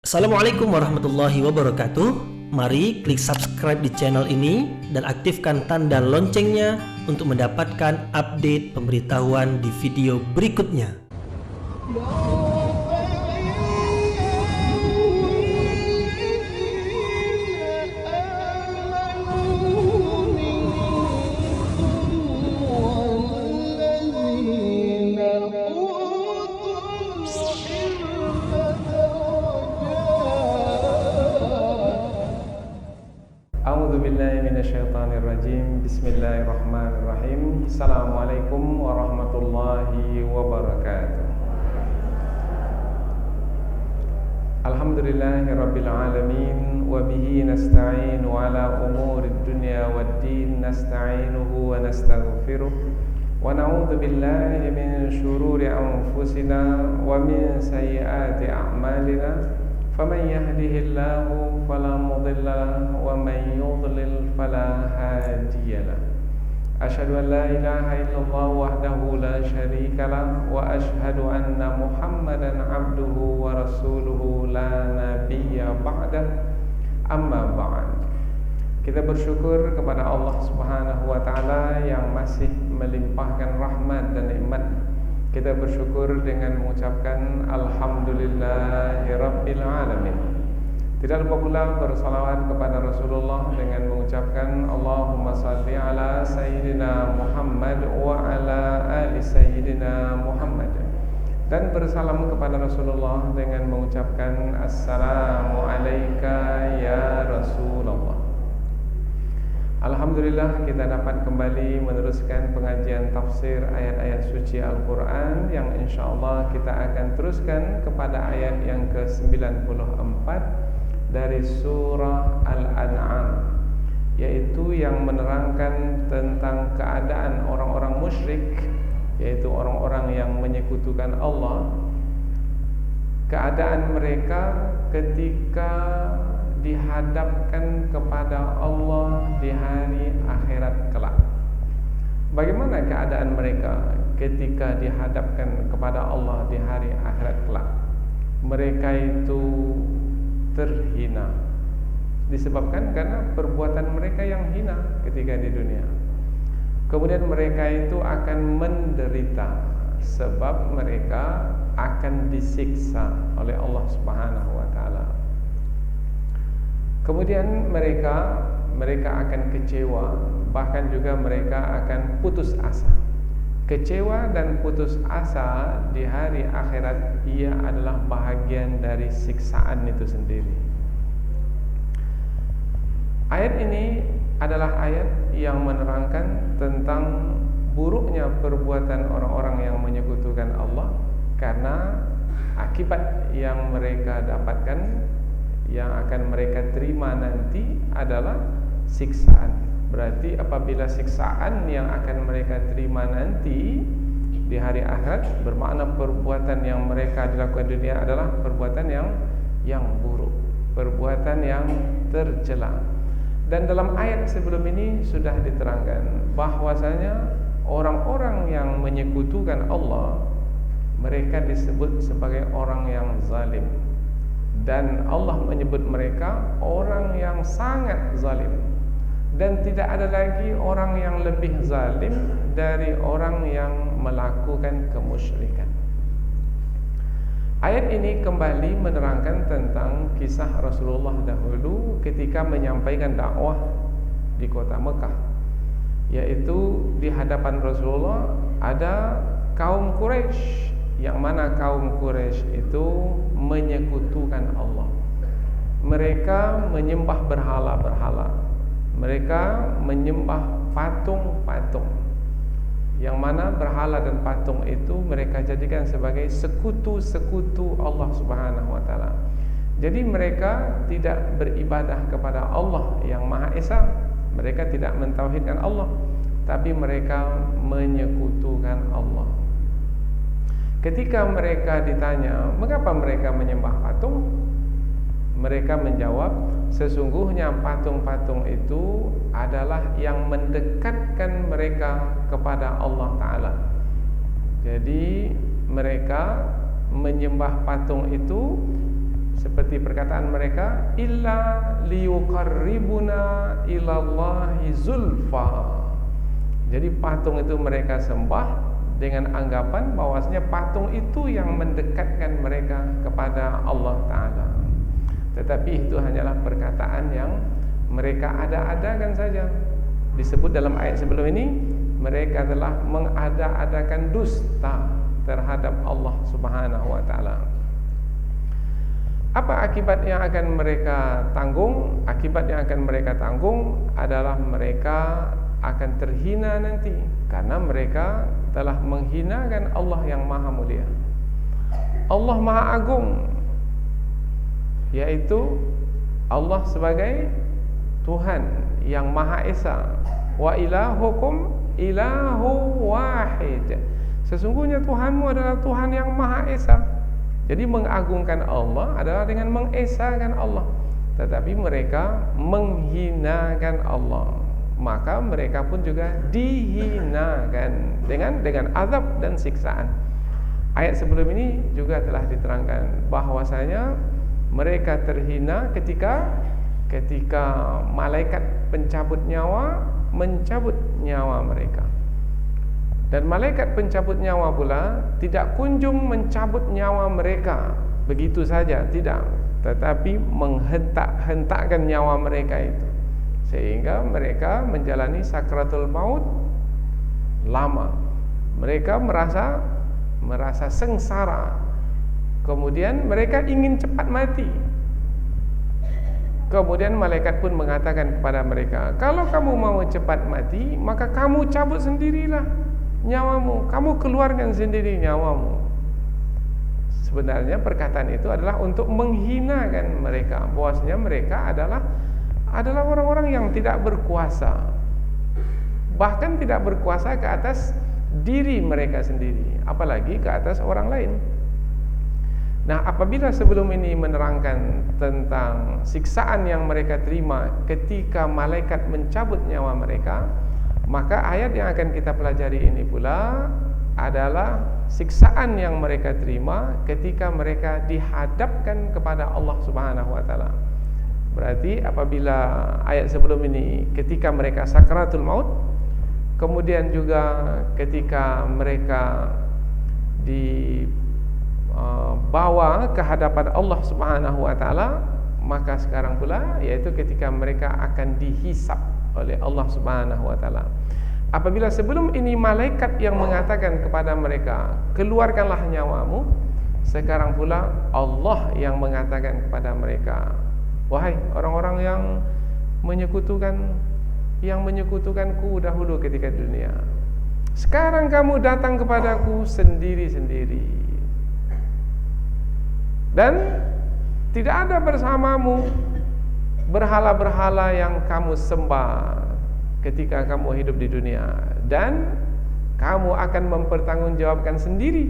Assalamualaikum warahmatullahi wabarakatuh. Mari klik subscribe di channel ini dan aktifkan tanda loncengnya untuk mendapatkan update pemberitahuan di video berikutnya. A'udzubillahiminasyaitonirrajim. Bismillahirrahmanirrahim. Assalamualaikum warahmatullahi wabarakatuh. Alhamdulillahirabbil alamin wa bihi nasta'inu ala umurid dunya waddin. Nasta'inuhu wa nastaghfiruh wa na'udzu billahi min syururi anfusina wa min sayyiati a'malina. فمن يهده الله فلا مضل له ومن يضلل فلا هادي له أشهد أن لا إله إلا الله وحده لا شريك له وأشهد أن محمدا عبده ورسوله لا نبي بعده أما بعد. Kita bersyukur kepada Allah Subhanahu wa taala yang masih melimpahkan rahmat dan nikmat. Kita bersyukur dengan mengucapkan Alhamdulillahirabbil alamin. Tidak lupa pula bersalawat kepada Rasulullah dengan mengucapkan Allahumma salli ala Sayyidina Muhammad wa ala ali Sayyidina Muhammad. Dan bersalam kepada Rasulullah dengan mengucapkan Assalamu alayka ya Rasulullah. Alhamdulillah kita dapat kembali meneruskan pengajian tafsir ayat-ayat suci Al-Quran yang insyaAllah kita akan teruskan kepada ayat yang ke-94 dari surah Al-An'am, yaitu yang menerangkan tentang keadaan orang-orang musyrik, yaitu orang-orang yang menyekutukan Allah, keadaan mereka ketika dihadapkan kepada Allah di hari akhirat kelak. Bagaimana keadaan mereka ketika dihadapkan kepada Allah di hari akhirat kelak? Mereka itu terhina disebabkan karena perbuatan mereka yang hina ketika di dunia. Kemudian mereka itu akan menderita sebab mereka akan disiksa oleh Allah Subhanahu wa taala. Kemudian mereka akan kecewa, bahkan juga mereka akan putus asa. Kecewa dan putus asa di hari akhirat ia adalah bahagian dari siksaan itu sendiri. Ayat ini adalah ayat yang menerangkan tentang buruknya perbuatan orang-orang yang menyekutukan Allah, karena akibat yang mereka dapatkan, yang akan mereka terima nanti adalah siksaan. Berarti apabila siksaan yang akan mereka terima nanti di hari akhirat, bermakna perbuatan yang mereka dilakukan di dunia adalah perbuatan yang buruk, perbuatan yang tercela. Dan dalam ayat sebelum ini sudah diterangkan bahwasanya orang-orang yang menyekutukan Allah, mereka disebut sebagai orang yang zalim. Dan Allah menyebut mereka orang yang sangat zalim. Dan tidak ada lagi orang yang lebih zalim dari orang yang melakukan kemusyrikan. Ayat ini kembali menerangkan tentang kisah Rasulullah dahulu ketika menyampaikan dakwah di kota Mekah, yaitu di hadapan Rasulullah ada kaum Quraisy, yang mana kaum Quraisy itu menyekutukan Allah. Mereka menyembah berhala-berhala, mereka menyembah patung-patung, yang mana berhala dan patung itu mereka jadikan sebagai sekutu-sekutu Allah Subhanahu wa taala. Jadi mereka tidak beribadah kepada Allah yang Maha Esa, mereka tidak mentauhidkan Allah, tapi mereka menyekutukan Allah. Ketika mereka ditanya, mengapa mereka menyembah patung? Mereka menjawab, sesungguhnya patung-patung itu adalah yang mendekatkan mereka kepada Allah Ta'ala. Jadi mereka menyembah patung itu seperti perkataan mereka, illa liyuqarribuna ilallahi zulfa. Jadi patung itu mereka sembah dengan anggapan bahwasanya patung itu yang mendekatkan mereka kepada Allah Ta'ala. Tetapi itu hanyalah perkataan yang mereka ada-adakan saja. Disebut dalam ayat sebelum ini, mereka telah mengada-adakan dusta terhadap Allah Subhanahu wa Ta'ala. Apa akibat yang akan mereka tanggung? Akibat yang akan mereka tanggung adalah mereka akan terhina nanti, karena mereka telah menghinakan Allah yang maha mulia, Allah maha agung, yaitu Allah sebagai Tuhan yang maha esa. Wa ilahukum ilahu wahid. Sesungguhnya Tuhanmu adalah Tuhan yang maha esa. Jadi mengagungkan Allah adalah dengan mengesakan Allah. Tetapi mereka menghinakan Allah, maka mereka pun juga dihinakan dengan azab dan siksaan. Ayat sebelum ini juga telah diterangkan bahwasanya mereka terhina ketika malaikat pencabut nyawa mencabut nyawa mereka. Dan malaikat pencabut nyawa pula tidak kunjung mencabut nyawa mereka begitu saja, tidak, tetapi menghentak-hentakkan nyawa mereka itu, sehingga mereka menjalani sakratul maut lama. Mereka merasa sengsara. Kemudian mereka ingin cepat mati. Kemudian malaikat pun mengatakan kepada mereka, kalau kamu mau cepat mati, maka kamu cabut sendirilah nyawamu, kamu keluarkan sendiri nyawamu. Sebenarnya perkataan itu adalah untuk menghinakan mereka, bahwasanya mereka adalah orang-orang yang tidak berkuasa, bahkan tidak berkuasa ke atas diri mereka sendiri, apalagi ke atas orang lain. Nah, apabila sebelum ini menerangkan tentang siksaan yang mereka terima ketika malaikat mencabut nyawa mereka, maka ayat yang akan kita pelajari ini pula adalah siksaan yang mereka terima ketika mereka dihadapkan kepada Allah Subhanahu wa Ta'ala. Berarti apabila ayat sebelum ini ketika mereka sakratul maut, kemudian juga ketika mereka dibawa ke hadapan Allah Subhanahu wa Ta'ala, maka sekarang pula yaitu ketika mereka akan dihisab oleh Allah Subhanahu wa Ta'ala. Apabila sebelum ini malaikat yang mengatakan kepada mereka, keluarkanlah nyawamu, sekarang pula Allah yang mengatakan kepada mereka, wahai orang-orang yang menyekutukanku dahulu ketika di dunia, sekarang kamu datang kepadaku sendiri-sendiri, dan tidak ada bersamamu berhala-berhala yang kamu sembah ketika kamu hidup di dunia, dan kamu akan mempertanggungjawabkan sendiri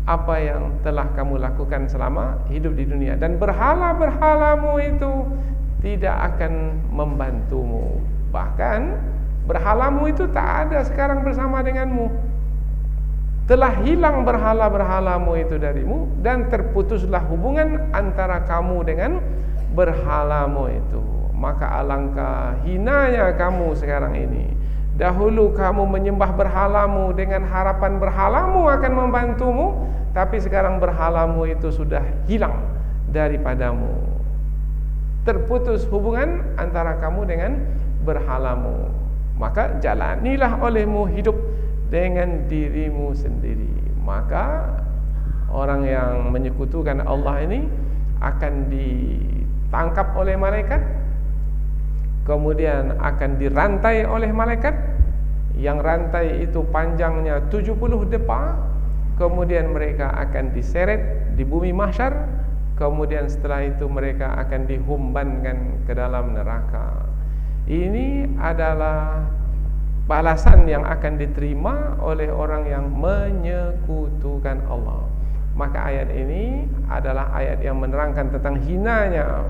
apa yang telah kamu lakukan selama hidup di dunia, dan berhala-berhalamu itu tidak akan membantumu. Bahkan berhalamu itu tak ada sekarang bersama denganmu. Telah hilang berhala-berhalamu itu darimu, dan terputuslah hubungan antara kamu dengan berhalamu itu. Maka alangkah hinanya kamu sekarang ini. Dahulu kamu menyembah berhalamu dengan harapan berhalamu akan membantumu, tapi sekarang berhalamu itu sudah hilang daripadamu. Terputus hubungan antara kamu dengan berhalamu. Maka jalanilah olehmu hidup dengan dirimu sendiri. Maka orang yang menyekutukan Allah ini akan ditangkap oleh malaikat, kemudian akan dirantai oleh malaikat, yang rantai itu panjangnya 70 depa. Kemudian mereka akan diseret di bumi mahsyar. Kemudian setelah itu mereka akan dihumbankan ke dalam neraka. Ini adalah balasan yang akan diterima oleh orang yang menyekutukan Allah. Maka ayat ini adalah ayat yang menerangkan tentang hinanya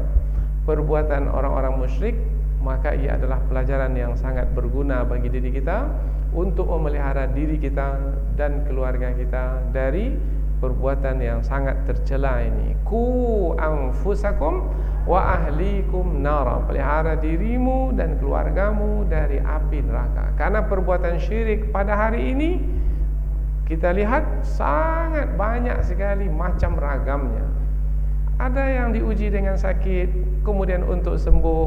perbuatan orang-orang musyrik. Maka ia adalah pelajaran yang sangat berguna bagi diri kita untuk memelihara diri kita dan keluarga kita dari perbuatan yang sangat tercela ini. Ku anfusakum wa ahlikum nara, pelihara dirimu dan keluargamu dari api neraka. Karena perbuatan syirik pada hari ini kita lihat sangat banyak sekali macam ragamnya. Ada yang diuji dengan sakit, kemudian untuk sembuh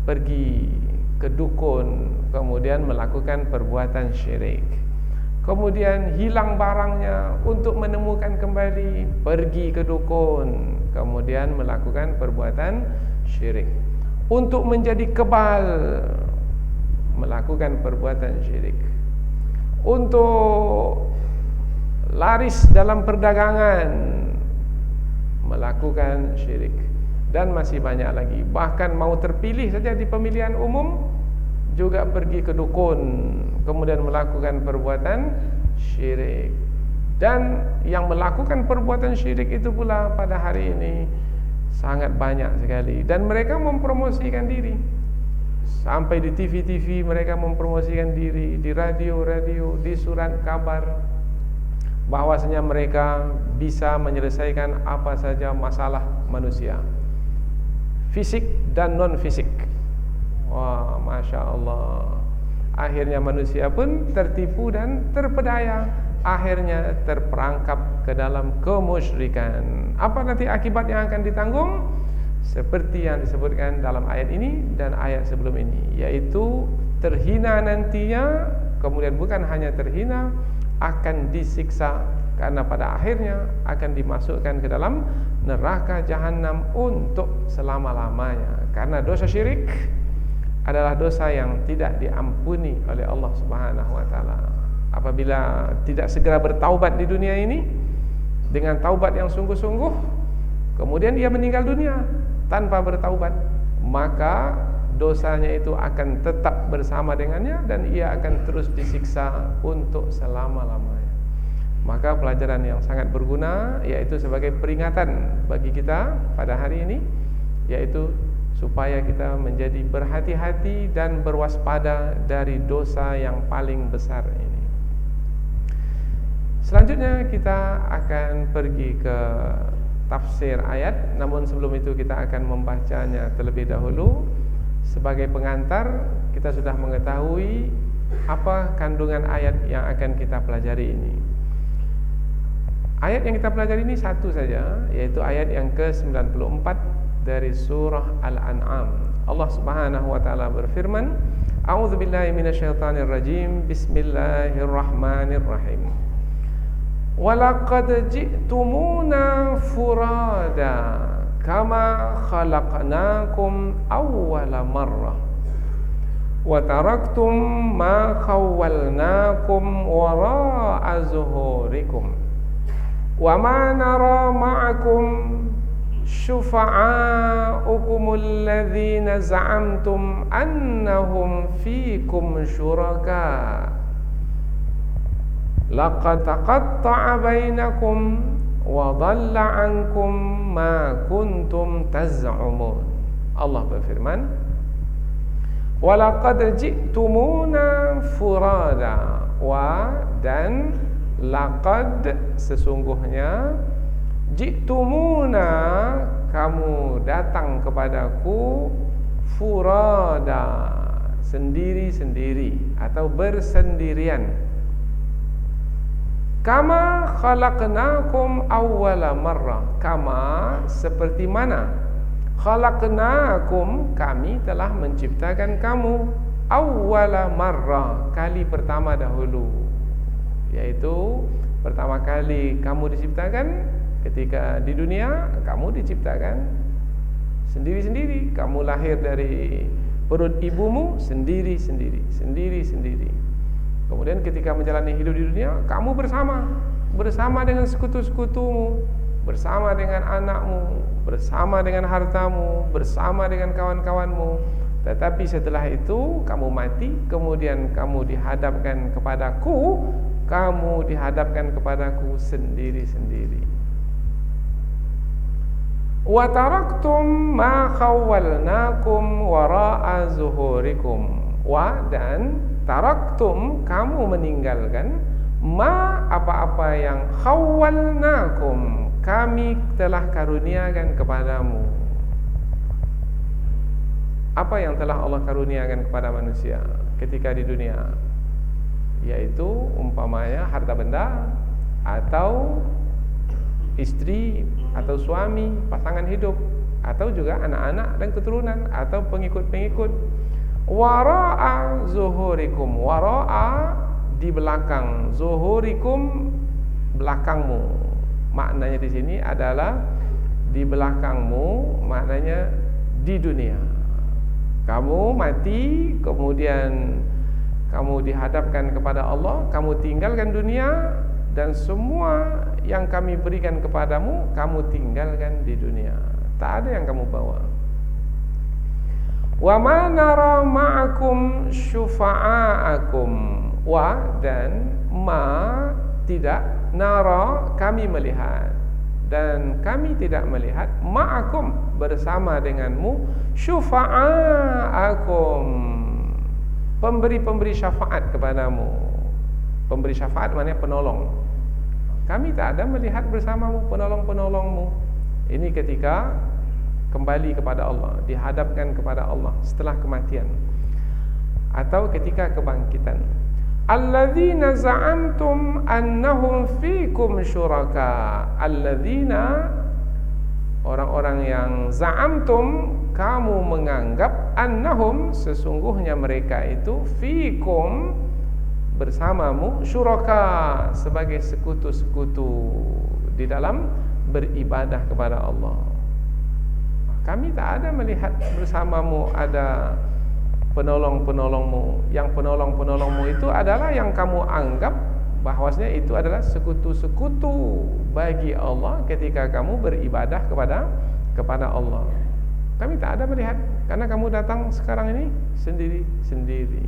pergi ke dukun, kemudian melakukan perbuatan syirik. Kemudian hilang barangnya, untuk menemukan kembali pergi ke dukun, kemudian melakukan perbuatan syirik. Untuk menjadi kebal, melakukan perbuatan syirik. Untuk laris dalam perdagangan, melakukan syirik. Dan masih banyak lagi. Bahkan mau terpilih saja di pemilihan umum, juga pergi ke dukun, kemudian melakukan perbuatan syirik. Dan yang melakukan perbuatan syirik itu pula pada hari ini sangat banyak sekali. Dan mereka mempromosikan diri. Sampai di TV-TV mereka mempromosikan diri, di radio-radio, di surat kabar, bahwasanya mereka bisa menyelesaikan apa saja masalah manusia, fisik dan non-fisik. Wah, Masya Allah. Akhirnya manusia pun tertipu dan terpedaya. Akhirnya terperangkap ke dalam kemusyrikan. Apa nanti akibat yang akan ditanggung? Seperti yang disebutkan dalam ayat ini dan ayat sebelum ini, yaitu terhina nantinya. Kemudian bukan hanya terhina, akan disiksa. Karena pada akhirnya akan dimasukkan ke dalam neraka jahanam untuk selama-lamanya. Karena dosa syirik adalah dosa yang tidak diampuni oleh Allah Subhanahu wa taala. Apabila tidak segera bertaubat di dunia ini dengan taubat yang sungguh-sungguh, kemudian dia meninggal dunia tanpa bertaubat, maka dosanya itu akan tetap bersama dengannya dan ia akan terus disiksa untuk selama-lamanya. Maka pelajaran yang sangat berguna, yaitu sebagai peringatan bagi kita pada hari ini, yaitu supaya kita menjadi berhati-hati dan berwaspada dari dosa yang paling besar ini. Selanjutnya kita akan pergi ke tafsir ayat. Namun sebelum itu kita akan membacanya terlebih dahulu. Sebagai pengantar, kita sudah mengetahui apa kandungan ayat yang akan kita pelajari ini. Ayat yang kita pelajari ini satu saja, yaitu ayat yang ke-94 dari surah Al-An'am. Allah Subhanahu wa taala berfirman, A'udzubillahi minasyaitonirrajim. Bismillahirrahmanirrahim. Walaqad ji'tumuna furada kama khalaqnakum awwala marrah wa taraktum ma khawwalnakum wara'a zuhurikum wa ma nara ma'akum syufa'a'ukumul ladzina za'amtum annahum fiikum syuraka laqad taqatta'a bainakum wa dhalla 'ankum ma kuntum taz'umun. Allah berfirman, walaqad ji'tumuna furada, wa dan laqad sesungguhnya, ji'tumuna kamu datang kepadaku, furada sendiri-sendiri atau bersendirian, kama khalaqnakum awwala marrah, kama seperti mana, khalaqnakum kami telah menciptakan kamu, awwala marrah kali pertama dahulu, yaitu pertama kali kamu diciptakan ketika di dunia. Kamu diciptakan sendiri-sendiri, kamu lahir dari perut ibumu sendiri-sendiri, sendiri-sendiri. Kemudian ketika menjalani hidup di dunia, kamu bersama dengan sekutu-sekutumu, bersama dengan anakmu, bersama dengan hartamu, bersama dengan kawan-kawanmu. Tetapi setelah itu kamu mati, kemudian kamu dihadapkan kepadaku, sendiri-sendiri. Wa taraktum ma khawwalnakum wara'a zuhurikum, wa dan taraktum kamu meninggalkan ma apa-apa yang khawwalnakum kami telah karuniakan kepadamu. Apa yang telah Allah karuniakan kepada manusia ketika di dunia? Yaitu umpamanya harta benda, atau istri, atau suami, pasangan hidup, atau juga anak-anak dan keturunan, atau pengikut-pengikut. Wara'a zuhurikum, wara'a di belakang, zuhurikum belakangmu. Maknanya di sini adalah di belakangmu, maknanya di dunia. Kamu mati, kemudian kamu dihadapkan kepada Allah, kamu tinggalkan dunia, dan semua yang kami berikan kepadamu, kamu tinggalkan di dunia. Tak ada yang kamu bawa. Wa ma nara ma'akum syufa'akum. Wa dan ma tidak, nara kami melihat, dan kami tidak melihat, ma'akum bersama denganmu, syufa'akum pemberi-pemberi syafaat kepadamu. Pemberi syafaat maknanya penolong. Kami tak ada melihat bersamamu penolong-penolongmu. Ini ketika kembali kepada Allah, dihadapkan kepada Allah setelah kematian, atau ketika kebangkitan. Alladzina za'amtum annahum fikum syuraka. Alladzina, orang-orang yang za'amtum kamu menganggap, annahum sesungguhnya mereka itu, fikum bersamamu, syuraka sebagai sekutu-sekutu di dalam beribadah kepada Allah. Kami tak ada melihat bersamamu ada penolong-penolongmu. Yang penolong-penolongmu itu adalah yang kamu anggap bahwasanya itu adalah sekutu-sekutu bagi Allah ketika kamu beribadah kepada Allah. Kami tak ada melihat, karena kamu datang sekarang ini sendiri-sendiri.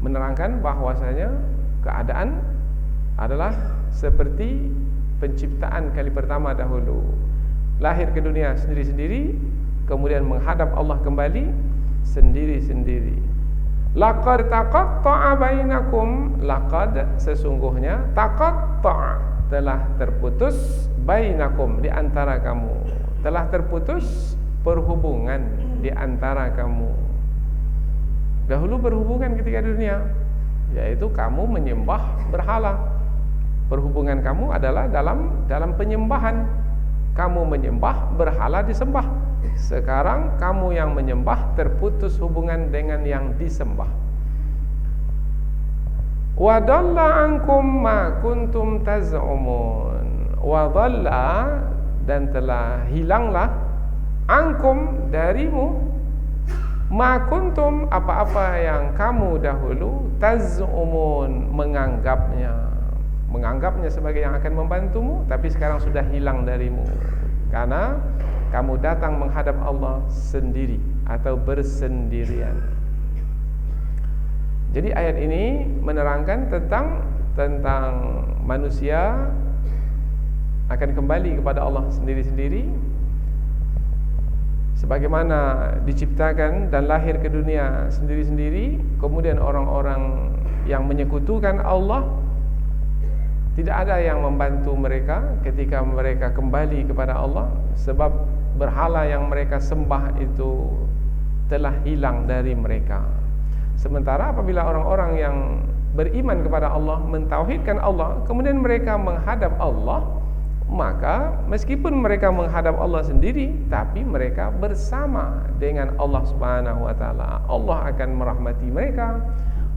Menerangkan bahwasanya keadaan adalah seperti penciptaan kali pertama dahulu. Lahir ke dunia sendiri-sendiri, kemudian menghadap Allah kembali sendiri-sendiri. Laqad taqatta'a bainakum, laqad sesungguhnya, taqatta'a telah terputus, bainakum di antara kamu. Telah terputus perhubungan di antara kamu. Dahulu berhubungan ketika di dunia, yaitu kamu menyembah berhala. Perhubungan kamu adalah dalam penyembahan. Kamu menyembah, berhala disembah. Sekarang kamu yang menyembah, terputus hubungan dengan yang disembah. Wa dhalla ankum ma kuntum taz'umun. Wa dhalla, dan telah hilanglah, ankum darimu, ma kuntum apa-apa yang kamu dahulu, taz'umun menganggapnya sebagai yang akan membantumu, tapi sekarang sudah hilang darimu, karena kamu datang menghadap Allah sendiri atau bersendirian. Jadi ayat ini menerangkan tentang manusia akan kembali kepada Allah sendiri-sendiri, sebagaimana diciptakan dan lahir ke dunia sendiri-sendiri. Kemudian orang-orang yang menyekutukan Allah, tidak ada yang membantu mereka ketika mereka kembali kepada Allah, sebab berhala yang mereka sembah itu telah hilang dari mereka. Sementara apabila orang-orang yang beriman kepada Allah, mentauhidkan Allah, kemudian mereka menghadap Allah, maka meskipun mereka menghadap Allah sendiri, tapi mereka bersama dengan Allah Subhanahu wa taala. Allah akan merahmati mereka,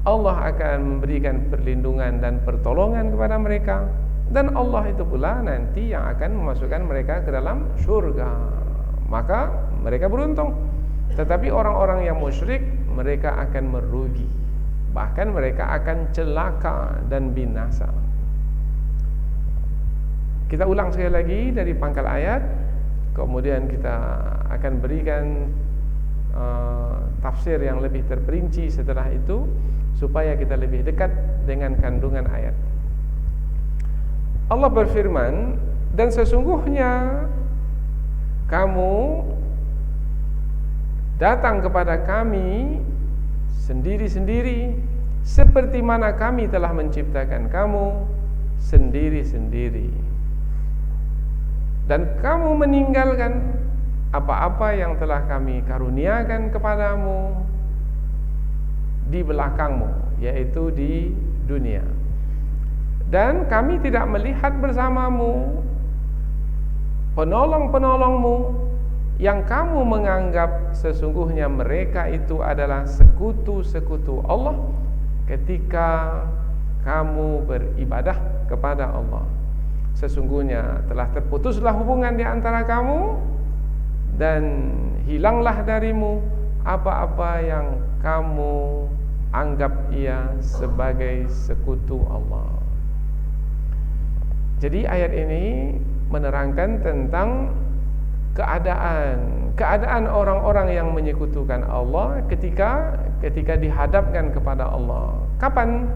Allah akan memberikan perlindungan dan pertolongan kepada mereka, dan Allah itu pula nanti yang akan memasukkan mereka ke dalam syurga. Maka mereka beruntung. Tetapi orang-orang yang musyrik, mereka akan merugi, bahkan mereka akan celaka dan binasa. Kita ulang sekali lagi dari pangkal ayat, kemudian kita akan berikan tafsir yang lebih terperinci setelah itu, supaya kita lebih dekat dengan kandungan ayat. Allah berfirman, dan sesungguhnya kamu datang kepada kami sendiri-sendiri, seperti mana kami telah menciptakan kamu sendiri-sendiri, dan kamu meninggalkan apa-apa yang telah kami karuniakan kepadamu di belakangmu, yaitu di dunia. Dan kami tidak melihat bersamamu penolong-penolongmu yang kamu menganggap sesungguhnya mereka itu adalah sekutu-sekutu Allah ketika kamu beribadah kepada Allah. Sesungguhnya telah terputuslah hubungan di antara kamu dan hilanglah darimu apa-apa yang kamu anggap ia sebagai sekutu Allah. Jadi ayat ini menerangkan tentang keadaan orang-orang yang menyekutukan Allah ketika dihadapkan kepada Allah. Kapan?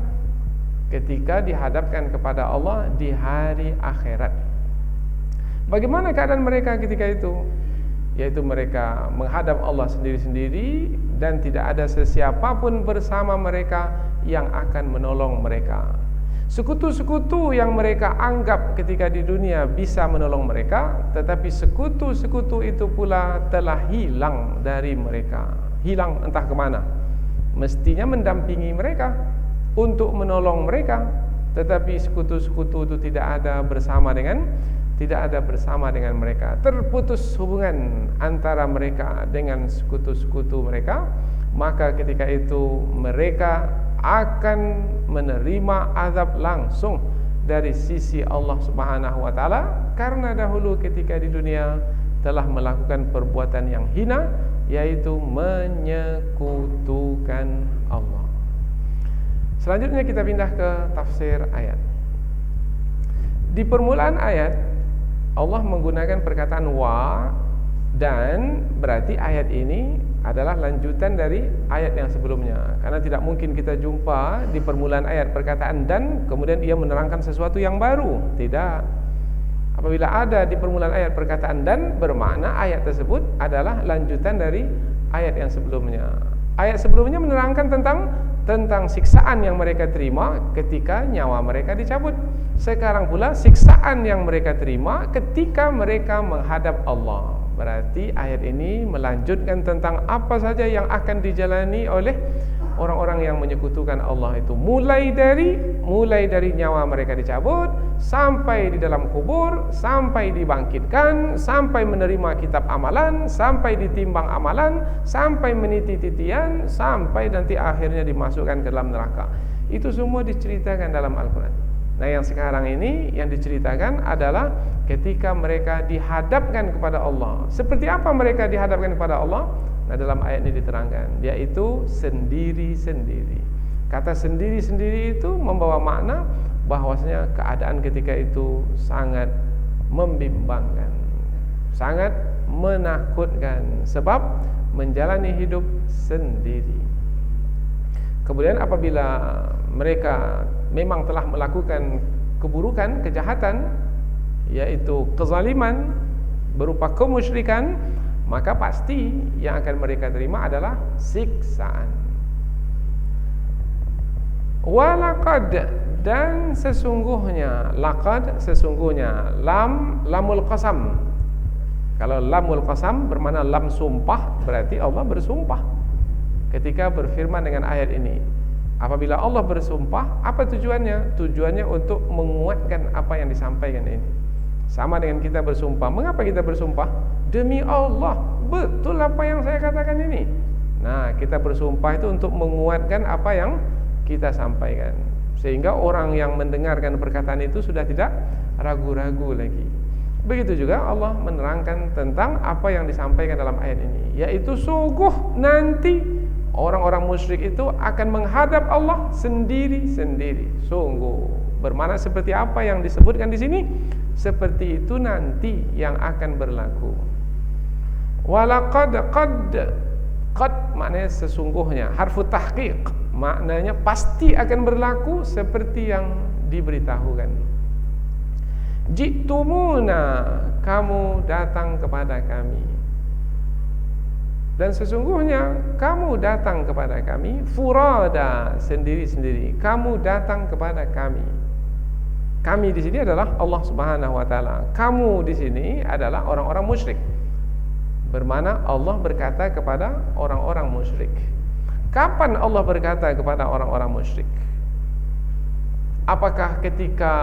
Ketika dihadapkan kepada Allah di hari akhirat. Bagaimana keadaan mereka ketika itu? Yaitu mereka menghadap Allah sendiri-sendiri dan tidak ada sesiapa pun bersama mereka yang akan menolong mereka. Sekutu-sekutu yang mereka anggap ketika di dunia bisa menolong mereka, tetapi sekutu-sekutu itu pula telah hilang dari mereka. Hilang entah kemana. Mestinya mendampingi mereka untuk menolong mereka, tetapi sekutu-sekutu itu tidak ada bersama dengan mereka. Terputus hubungan antara mereka dengan sekutu-sekutu mereka. Maka ketika itu mereka akan menerima azab langsung dari sisi Allah Subhanahu wa taala, karena dahulu ketika di dunia telah melakukan perbuatan yang hina, yaitu menyekutukan Allah. Selanjutnya kita pindah ke tafsir ayat. Di permulaan ayat Allah menggunakan perkataan wa, dan berarti ayat ini adalah lanjutan dari ayat yang sebelumnya. Karena tidak mungkin kita jumpa di permulaan ayat perkataan dan kemudian ia menerangkan sesuatu yang baru. Tidak. Apabila ada di permulaan ayat perkataan dan, bermakna ayat tersebut adalah lanjutan dari ayat yang sebelumnya. Ayat sebelumnya menerangkan tentang siksaan yang mereka terima ketika nyawa mereka dicabut. Sekarang pula siksaan yang mereka terima ketika mereka menghadap Allah. Berarti ayat ini melanjutkan tentang apa saja yang akan dijalani oleh orang-orang yang menyekutukan Allah itu, mulai dari nyawa mereka dicabut, sampai di dalam kubur, sampai dibangkitkan, sampai menerima kitab amalan, sampai ditimbang amalan, sampai meniti titian, sampai nanti akhirnya dimasukkan ke dalam neraka. Itu semua diceritakan dalam Al-Quran. Nah, yang sekarang ini yang diceritakan adalah ketika mereka dihadapkan kepada Allah. Seperti apa mereka dihadapkan kepada Allah? Nah, dalam ayat ini diterangkan, yaitu sendiri-sendiri. Kata sendiri-sendiri itu membawa makna bahwasanya keadaan ketika itu sangat membimbangkan, sangat menakutkan, sebab menjalani hidup sendiri. Kemudian apabila mereka memang telah melakukan keburukan, kejahatan, yaitu kezaliman berupa kemusyrikan, maka pasti yang akan mereka terima adalah siksaan. Walaqad, dan sesungguhnya, laqad sesungguhnya, lamul qasam. Kalau lamul qasam bermakna lam sumpah, berarti Allah bersumpah ketika berfirman dengan ayat ini. Apabila Allah bersumpah, apa tujuannya? Tujuannya untuk menguatkan apa yang disampaikan ini. Sama dengan kita bersumpah. Mengapa kita bersumpah? Demi Allah, betul apa yang saya katakan ini. Nah, kita bersumpah itu untuk menguatkan apa yang kita sampaikan, sehingga orang yang mendengarkan perkataan itu sudah tidak ragu-ragu lagi. Begitu juga Allah menerangkan tentang apa yang disampaikan dalam ayat ini, yaitu sungguh nanti orang-orang musyrik itu akan menghadap Allah sendiri-sendiri. Sungguh bermakna seperti apa yang disebutkan di sini, seperti itu nanti yang akan berlaku. Walaqad, qad maknanya sesungguhnya, harfu tahqiq maknanya pasti akan berlaku seperti yang diberitahukan. Ji'tumuna, kamu datang kepada kami. Dan sesungguhnya kamu datang kepada kami furada, sendiri-sendiri. Kamu datang kepada kami. Kami di sini adalah Allah Subhanahu wa taala. Kamu di sini adalah orang-orang musyrik. Bermana Allah berkata kepada orang-orang musyrik. Kapan Allah berkata kepada orang-orang musyrik? Apakah ketika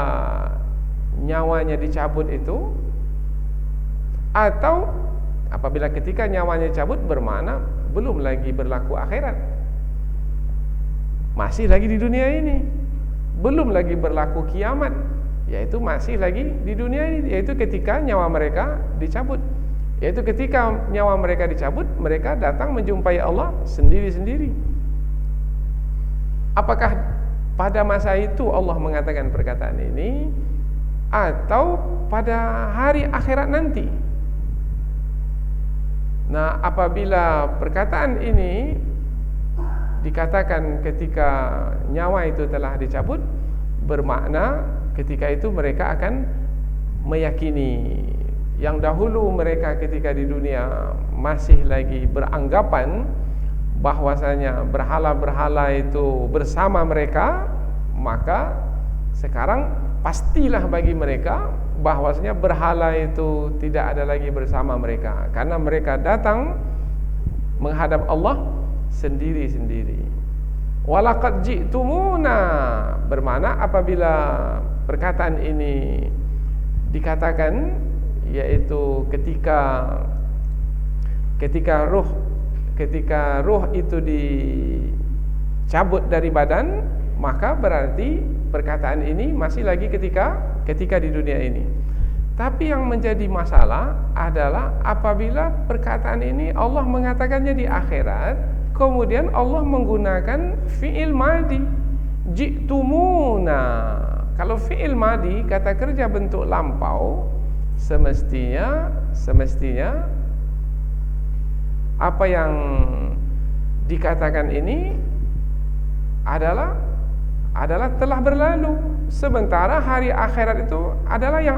nyawanya dicabut itu, atau apabila ketika nyawanya dicabut, bermakna belum lagi berlaku akhirat, masih lagi di dunia ini, belum lagi berlaku kiamat, yaitu masih lagi di dunia ini, yaitu ketika nyawa mereka dicabut. Yaitu ketika nyawa mereka dicabut, mereka datang menjumpai Allah sendiri-sendiri. Apakah pada masa itu Allah mengatakan perkataan ini, atau pada hari akhirat nanti? Nah, apabila perkataan ini dikatakan ketika nyawa itu telah dicabut, bermakna ketika itu mereka akan meyakini yang dahulu mereka ketika di dunia masih lagi beranggapan bahwasanya berhala-berhala itu bersama mereka, maka sekarang pastilah bagi mereka bahwasanya berhala itu tidak ada lagi bersama mereka, karena mereka datang menghadap Allah sendiri-sendiri. Walaqad ji'tumuna, bermakna apabila perkataan ini dikatakan, yaitu ketika ruh itu dicabut dari badan, maka berarti perkataan ini masih lagi ketika di dunia ini. Tapi yang menjadi masalah adalah apabila perkataan ini Allah mengatakannya di akhirat, kemudian Allah menggunakan fi'il madi, ji'tumuna. Kalau fi'il madi, kata kerja bentuk lampau, semestinya apa yang dikatakan ini adalah telah berlalu, sementara hari akhirat itu adalah yang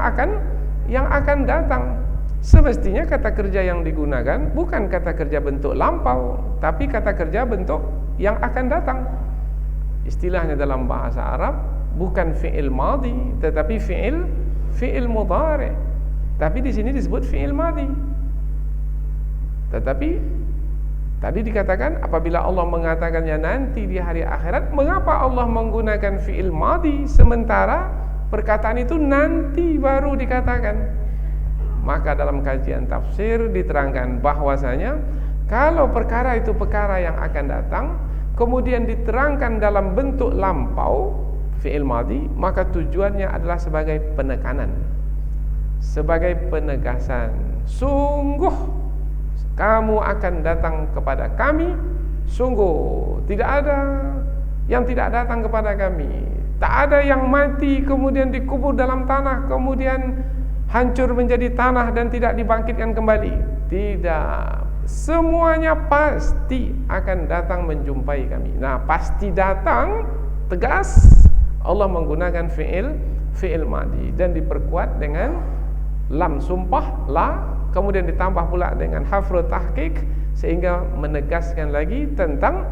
akan datang. Semestinya kata kerja yang digunakan bukan kata kerja bentuk lampau, tapi kata kerja bentuk yang akan datang. Istilahnya dalam bahasa Arab bukan fi'il madhi, tetapi fi'il mudhari'. Tapi di sini disebut fi'il madhi. Tetapi tadi dikatakan apabila Allah mengatakannya nanti di hari akhirat, mengapa Allah menggunakan fi'il madhi sementara perkataan itu nanti baru dikatakan? Maka dalam kajian tafsir diterangkan bahwasanya kalau perkara itu perkara yang akan datang, kemudian diterangkan dalam bentuk lampau fi'il madhi, maka tujuannya adalah sebagai penekanan, sebagai penegasan. Sungguh kamu akan datang kepada kami, sungguh tidak ada yang tidak datang kepada kami. Tak ada yang mati kemudian dikubur dalam tanah, kemudian hancur menjadi tanah dan tidak dibangkitkan kembali. Tidak, semuanya pasti akan datang menjumpai kami. Nah, pasti datang, tegas, Allah menggunakan fi'il madhi dan diperkuat dengan lam sumpah, la, kemudian ditambah pula dengan hafrul tahqiq, sehingga menegaskan lagi tentang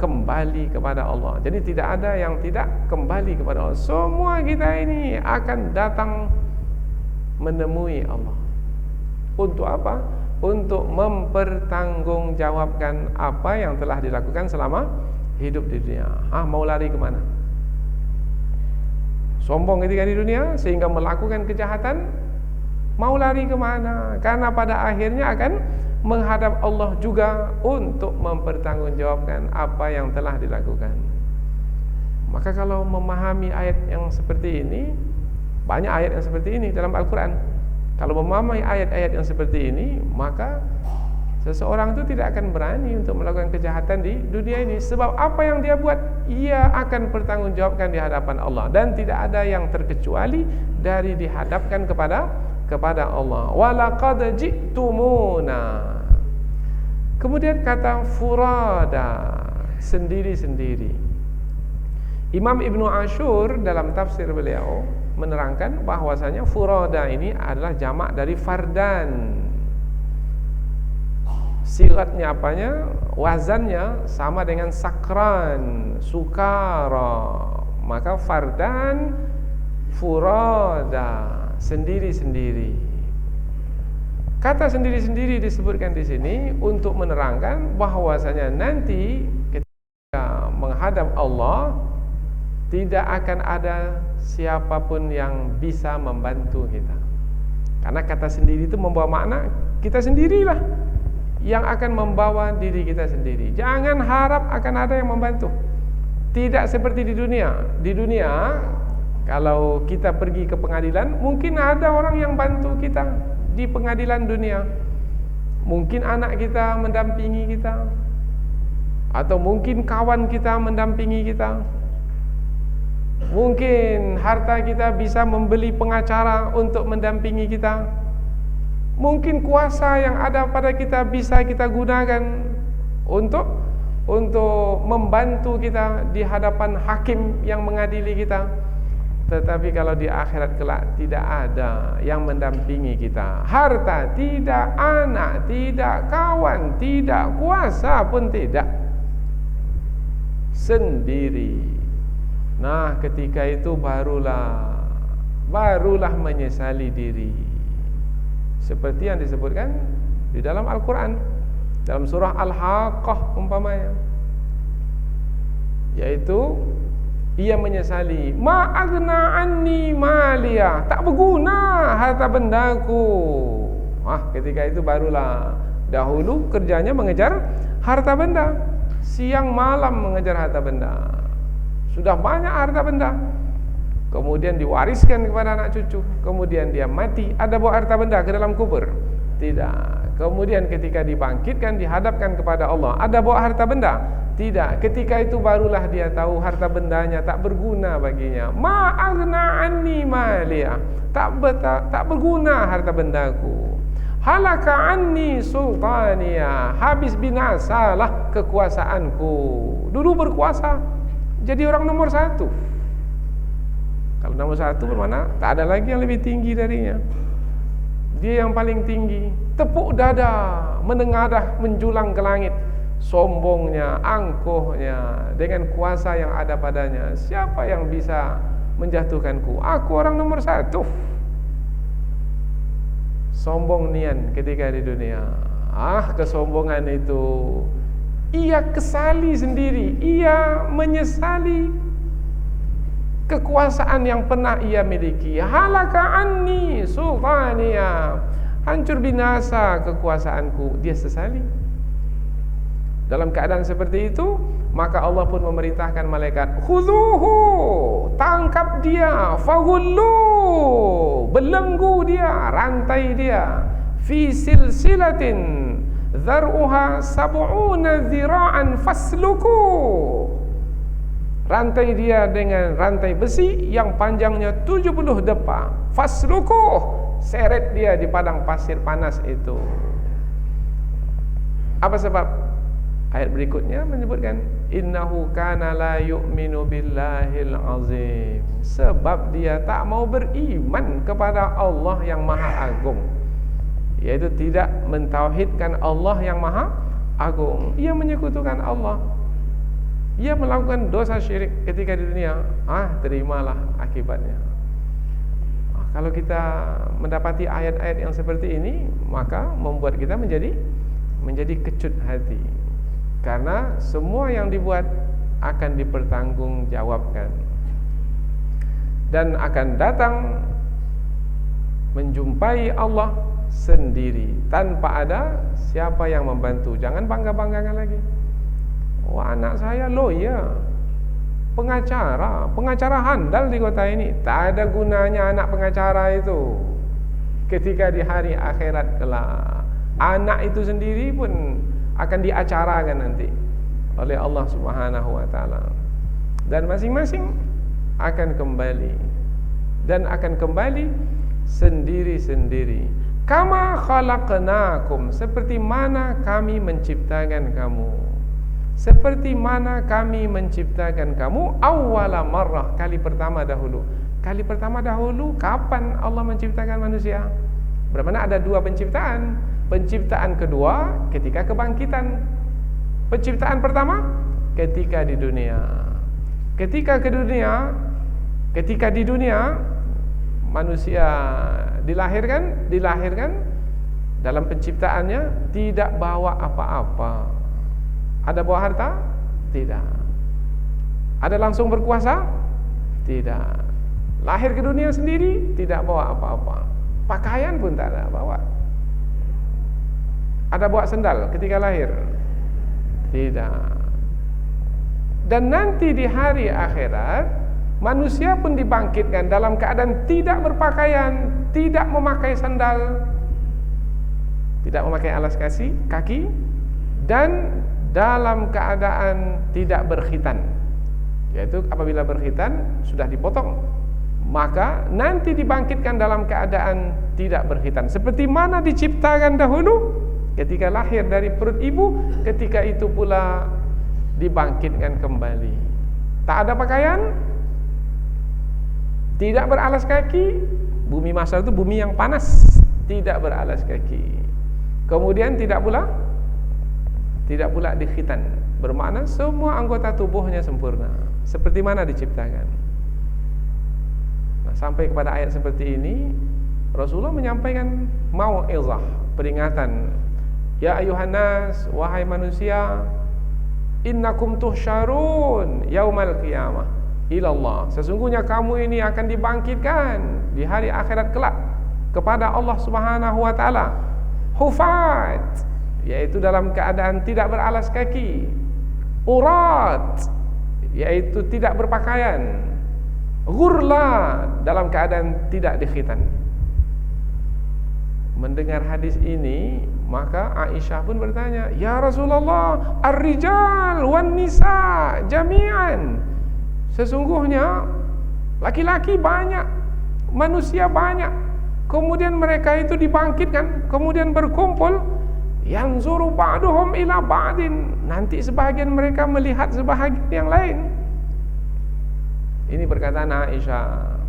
kembali kepada Allah. Jadi tidak ada yang tidak kembali kepada Allah. Semua kita ini akan datang menemui Allah. Untuk apa? Untuk mempertanggungjawabkan apa yang telah dilakukan selama hidup di dunia. Mau lari kemana? Sombong ketika di dunia sehingga melakukan kejahatan, mau lari kemana? Karena pada akhirnya akan menghadap Allah juga untuk mempertanggungjawabkan apa yang telah dilakukan. Maka kalau memahami ayat yang seperti ini, banyak ayat yang seperti ini dalam Al-Quran. Kalau memahami ayat-ayat yang seperti ini, maka seseorang itu tidak akan berani untuk melakukan kejahatan di dunia ini. Sebab apa yang dia buat, ia akan bertanggungjawabkan di hadapan Allah, dan tidak ada yang terkecuali dari dihadapkan kepada Allah. Walaqad ji'tumuna. Kemudian kata furada, sendiri-sendiri. Imam Ibnu Ashur dalam tafsir beliau menerangkan bahwasanya furada ini adalah jamak dari fardan, sigatnya apanya, wazannya sama dengan sakran, sukara. Maka fardan, furada, sendiri-sendiri. Kata sendiri-sendiri disebutkan di sini untuk menerangkan bahwasanya nanti ketika menghadap Allah tidak akan ada siapapun yang bisa membantu kita. Karena kata sendiri itu membawa makna kita sendirilah yang akan membawa diri kita sendiri. Jangan harap akan ada yang membantu. Tidak seperti di dunia. Di dunia kalau kita pergi ke pengadilan, mungkin ada orang yang bantu kita di pengadilan dunia. Mungkin anak kita mendampingi kita, atau mungkin kawan kita mendampingi kita. Mungkin harta kita bisa membeli pengacara untuk mendampingi kita. Mungkin kuasa yang ada pada kita bisa kita gunakan untuk membantu kita di hadapan hakim yang mengadili kita. Tetapi kalau di akhirat kelak tidak ada yang mendampingi kita. Harta tidak, anak tidak, kawan tidak, kuasa pun tidak. Sendiri. Nah, ketika itu barulah menyesali diri. Seperti yang disebutkan di dalam Al-Quran, dalam surah Al-Haqqah umpamanya, yaitu ia menyesali, ma'agna anni maliyah, tak berguna harta bendaku. Ketika itu barulah, dahulu kerjanya mengejar harta benda, siang malam mengejar harta benda. Sudah banyak harta benda, kemudian diwariskan kepada anak cucu, kemudian dia mati, ada bawa harta benda ke dalam kubur? Tidak. Kemudian ketika dibangkitkan, dihadapkan kepada Allah, ada bawa harta benda? Tidak. Ketika itu barulah dia tahu harta bendanya tak berguna baginya. Ma'agna anni maliyah, tak berguna harta bendaku. Halaka anni sultaniyah, habis binasalah kekuasaanku. Dulu berkuasa, jadi orang nomor satu. Kalau nomor satu bermakna tak ada lagi yang lebih tinggi darinya. Dia yang paling tinggi. Tepuk dada, menengadah, menjulang ke langit. Sombongnya, angkuhnya, dengan kuasa yang ada padanya. Siapa yang bisa menjatuhkanku? Aku orang nomor satu. Sombong nian ketika di dunia. Kesombongan itu, ia kesali sendiri, ia menyesali kekuasaan yang pernah ia miliki. Halaka anni sultaniya, hancur binasa kekuasaanku, dia sesali. Dalam keadaan seperti itu, maka Allah pun memerintahkan malaikat, khuduhu, tangkap dia, faghullu, belenggu dia, rantai dia, fi silsilatin dhar'uha sab'una dhira'an fasluku. Rantai dia dengan rantai besi yang panjangnya 70 depa. Fasluku, seret dia di padang pasir panas itu. Apa sebab? Ayat berikutnya menyebutkan, innahu kana la yu'minu billahil azim. Sebab dia tak mau beriman kepada Allah yang maha agung, yaitu tidak mentauhidkan Allah yang maha agung. Ia menyekutukan Allah, ia melakukan dosa syirik ketika di dunia. Terimalah akibatnya. Kalau kita mendapati ayat-ayat yang seperti ini, maka membuat kita menjadi kecut hati. Karena semua yang dibuat akan dipertanggungjawabkan dan akan datang menjumpai Allah sendiri tanpa ada siapa yang membantu. Jangan bangga-banggakan lagi. Anak saya lawyer, pengacara handal di kota ini. Tak ada gunanya anak pengacara itu ketika di hari akhirat kelak. Anak itu sendiri pun akan diacarakan nanti oleh Allah Subhanahu wa taala, dan masing-masing akan kembali sendiri-sendiri. Kama khalaqnakum, seperti mana kami menciptakan kamu. Seperti mana kami menciptakan kamu awwala marrah, kali pertama dahulu. Kali pertama dahulu kapan Allah menciptakan manusia? Bermakna ada dua penciptaan. Penciptaan kedua ketika kebangkitan. Penciptaan pertama ketika di dunia. Ketika di dunia manusia dilahirkan dalam penciptaannya tidak bawa apa-apa. Ada bawa harta? Tidak. Ada langsung berkuasa? Tidak. Lahir ke dunia sendiri tidak bawa apa-apa. Pakaian pun tak ada bawa. Ada bawa sendal ketika lahir? Tidak. Dan nanti di hari akhirat manusia pun dibangkitkan dalam keadaan tidak berpakaian, tidak memakai sandal, tidak memakai alas kaki, dan dalam keadaan tidak berkhitan. Yaitu apabila berkhitan sudah dipotong, maka nanti dibangkitkan dalam keadaan tidak berkhitan. Seperti mana diciptakan dahulu ketika lahir dari perut ibu, ketika itu pula dibangkitkan kembali. Tak ada pakaian, tidak beralas kaki. Bumi masal itu bumi yang panas, tidak beralas kaki. Kemudian tidak pula dikhitan. Bermakna semua anggota tubuhnya sempurna. Seperti mana diciptakan. Nah, sampai kepada ayat seperti ini, Rasulullah menyampaikan mau'izah, peringatan. Ya ayuhan nas, wahai manusia, innakum tuhsyarun yaumal qiyamah ilallah. Sesungguhnya kamu ini akan dibangkitkan di hari akhirat kelak kepada Allah Subhanahu wa taala. Hufat, yaitu dalam keadaan tidak beralas kaki. Urat, yaitu tidak berpakaian. Ghurla, dalam keadaan tidak dikhitan. Mendengar hadis ini, maka Aisyah pun bertanya, ya Rasulullah, ar-rijal wan nisa jami'an. Sesungguhnya laki-laki banyak, manusia banyak, kemudian mereka itu dibangkitkan, kemudian berkumpul, yanzuru ba'duhum ila ba'din. Nanti sebahagian mereka melihat sebahagian yang lain. Ini perkataan Aisyah.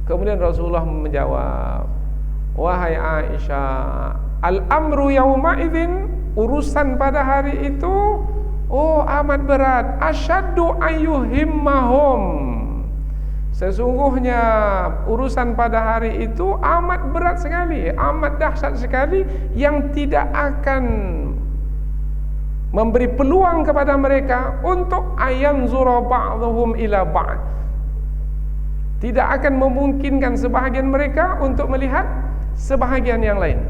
Kemudian Rasulullah menjawab, wahai Aisyah, al-amru yawma idzin, urusan pada hari itu amat berat. Asyaddu ayyuhimmahum, sesungguhnya urusan pada hari itu amat berat sekali, amat dahsyat sekali, yang tidak akan memberi peluang kepada mereka untuk ayanzura ba'dhum ila ba'd. Tidak akan memungkinkan sebahagian mereka untuk melihat sebahagian yang lain.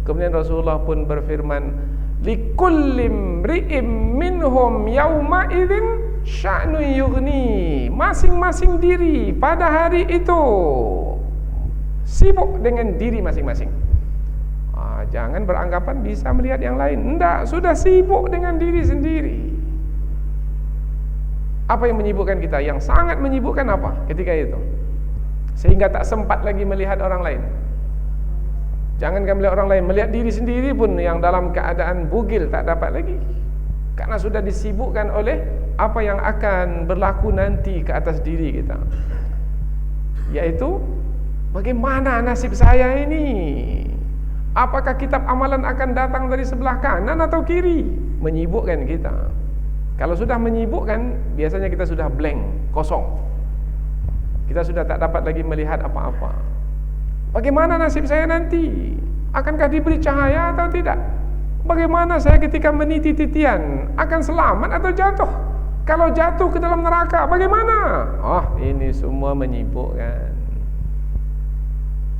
Kemudian Rasulullah pun berfirman, likullim ri'im minhum yawma idzin sya'nu yughni. Masing-masing diri pada hari itu sibuk dengan diri masing-masing. Jangan beranggapan bisa melihat yang lain. Tidak, sudah sibuk dengan diri sendiri. Apa yang menyibukkan kita? Yang sangat menyibukkan apa ketika itu? Sehingga tak sempat lagi melihat orang lain. Jangankan melihat orang lain, melihat diri sendiri pun yang dalam keadaan bugil tak dapat lagi. Karena sudah disibukkan oleh apa yang akan berlaku nanti ke atas diri kita. Yaitu, bagaimana nasib saya ini? Apakah kitab amalan akan datang dari sebelah kanan atau kiri? Menyibukkan kita. Kalau sudah menyibukkan, biasanya kita sudah blank, kosong. Kita sudah tak dapat lagi melihat apa-apa. Bagaimana nasib saya nanti? Akankah diberi cahaya atau tidak? Bagaimana saya ketika meniti titian? Akan selamat atau jatuh? Kalau jatuh ke dalam neraka, bagaimana? Ini semua menyibukkan.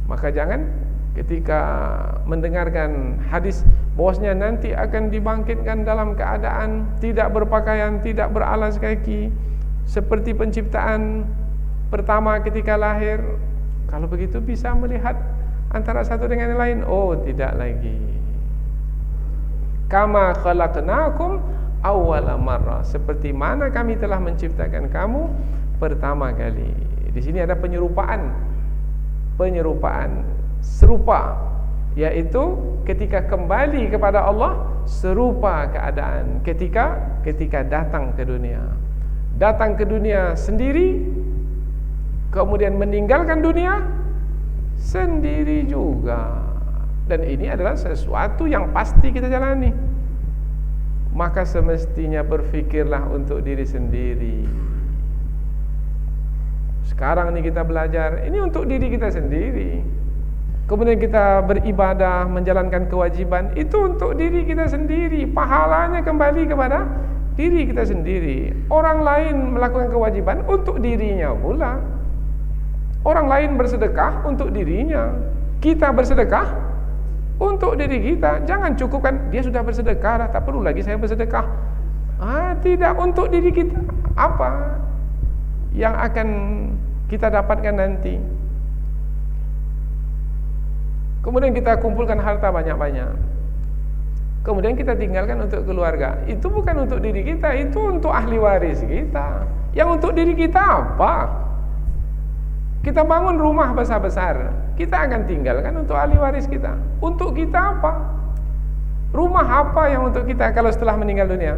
Maka jangan ketika mendengarkan hadis bahwasanya nanti akan dibangkitkan dalam keadaan tidak berpakaian, tidak beralas kaki, seperti penciptaan pertama ketika lahir. Kalau begitu bisa melihat antara satu dengan yang lain? Tidak lagi. Kama khalaqnakum awwala marrah, seperti mana kami telah menciptakan kamu pertama kali. Di sini ada penyerupaan serupa, yaitu ketika kembali kepada Allah serupa keadaan ketika datang ke dunia sendiri, kemudian meninggalkan dunia sendiri juga. Dan ini adalah sesuatu yang pasti kita jalani. Maka semestinya berfikirlah untuk diri sendiri. Sekarang ini kita belajar, ini untuk diri kita sendiri. Kemudian kita beribadah, menjalankan kewajiban, itu untuk diri kita sendiri. Pahalanya kembali kepada diri kita sendiri. Orang lain melakukan kewajiban untuk dirinya pula. Orang lain bersedekah untuk dirinya. Kita bersedekah untuk diri kita. Jangan cukupkan dia sudah bersedekah, tak perlu lagi saya bersedekah. Tidak, untuk diri kita. Apa yang akan kita dapatkan nanti? Kemudian kita kumpulkan harta banyak-banyak. Kemudian kita tinggalkan untuk keluarga. Itu bukan untuk diri kita, itu untuk ahli waris kita. Yang untuk diri kita apa? Kita bangun rumah besar-besar, kita akan tinggalkan untuk ahli waris kita. Untuk kita apa? Rumah apa yang untuk kita kalau setelah meninggal dunia?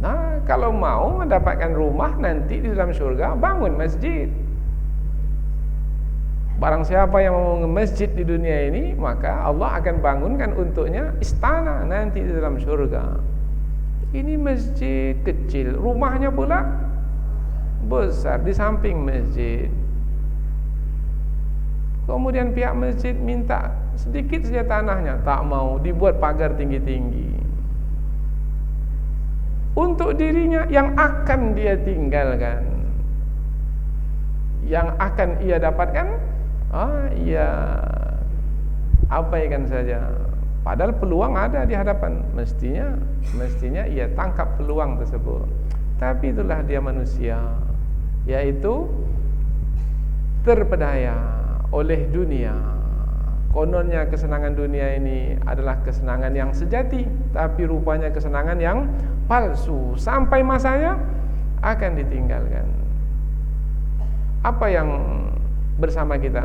Nah, kalau mau mendapatkan rumah nanti di dalam surga, bangun masjid. Barang siapa yang mau masjid di dunia ini, maka Allah akan bangunkan untuknya istana nanti di dalam surga. Ini masjid kecil, rumahnya pula besar di samping masjid. Kemudian pihak masjid minta sedikit saja tanahnya, tak mau, dibuat pagar tinggi-tinggi. Untuk dirinya yang akan dia tinggalkan, yang akan ia dapatkan, ia abaikan saja. Padahal peluang ada di hadapan. Mestinya ia tangkap peluang tersebut. Tapi itulah dia manusia, yaitu terpedaya oleh dunia. Kononnya kesenangan dunia ini adalah kesenangan yang sejati, tapi rupanya kesenangan yang palsu. Sampai masanya akan ditinggalkan. Apa yang bersama kita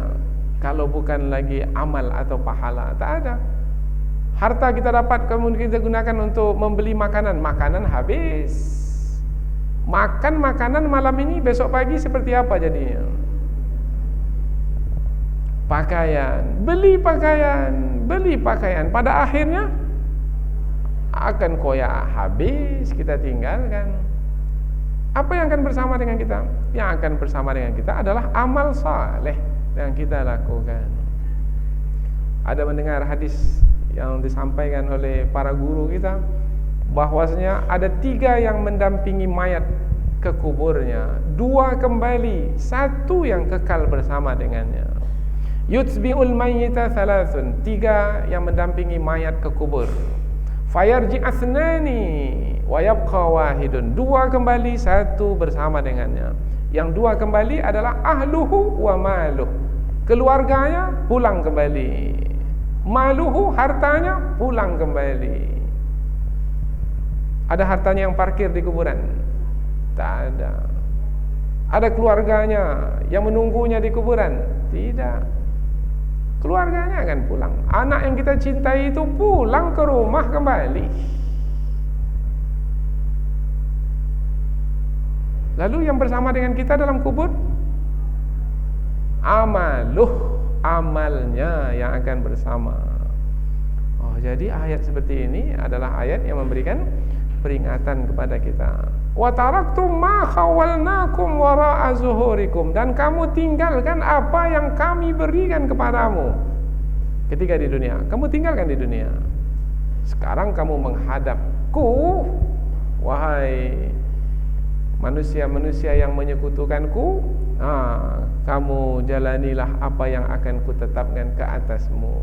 kalau bukan lagi amal atau pahala? Tak ada. Harta kita dapat kemudian kita gunakan untuk membeli makanan, makanan habis. Makan makanan malam ini, besok pagi seperti apa jadinya? Pakaian, beli pakaian, pada akhirnya akan koyak habis, kita tinggalkan. Apa yang akan bersama dengan kita? Yang akan bersama dengan kita adalah amal saleh yang kita lakukan. Ada mendengar hadis yang disampaikan oleh para guru kita, bahwasanya ada 3 yang mendampingi mayat ke kuburnya, 2 kembali, 1 yang kekal bersama dengannya. Yutbi'ul mayyita 3, 3 yang mendampingi mayat ke kubur. Fayarji asnani wa yabqa wahidun, 2 kembali, 1 bersama dengannya. Yang 2 kembali adalah ahluhu wa maluh, keluarganya pulang kembali, maluhu hartanya pulang kembali. Ada hartanya yang parkir di kuburan? Tak ada. Ada keluarganya yang menunggunya di kuburan? Tidak. Keluarganya akan pulang. Anak yang kita cintai itu pulang ke rumah kembali. Lalu yang bersama dengan kita dalam kubur, amalnya yang akan bersama. Jadi ayat seperti ini adalah ayat yang memberikan peringatan kepada kita. Wa taraktum ma khawalnakum wara'a zuhurikum, dan kamu tinggalkan apa yang kami berikan kepadamu ketika di dunia. Kamu tinggalkan di dunia. Sekarang kamu menghadapku, wahai manusia-manusia yang menyekutukanku, kamu jalanilah apa yang akan kutetapkan ke atasmu,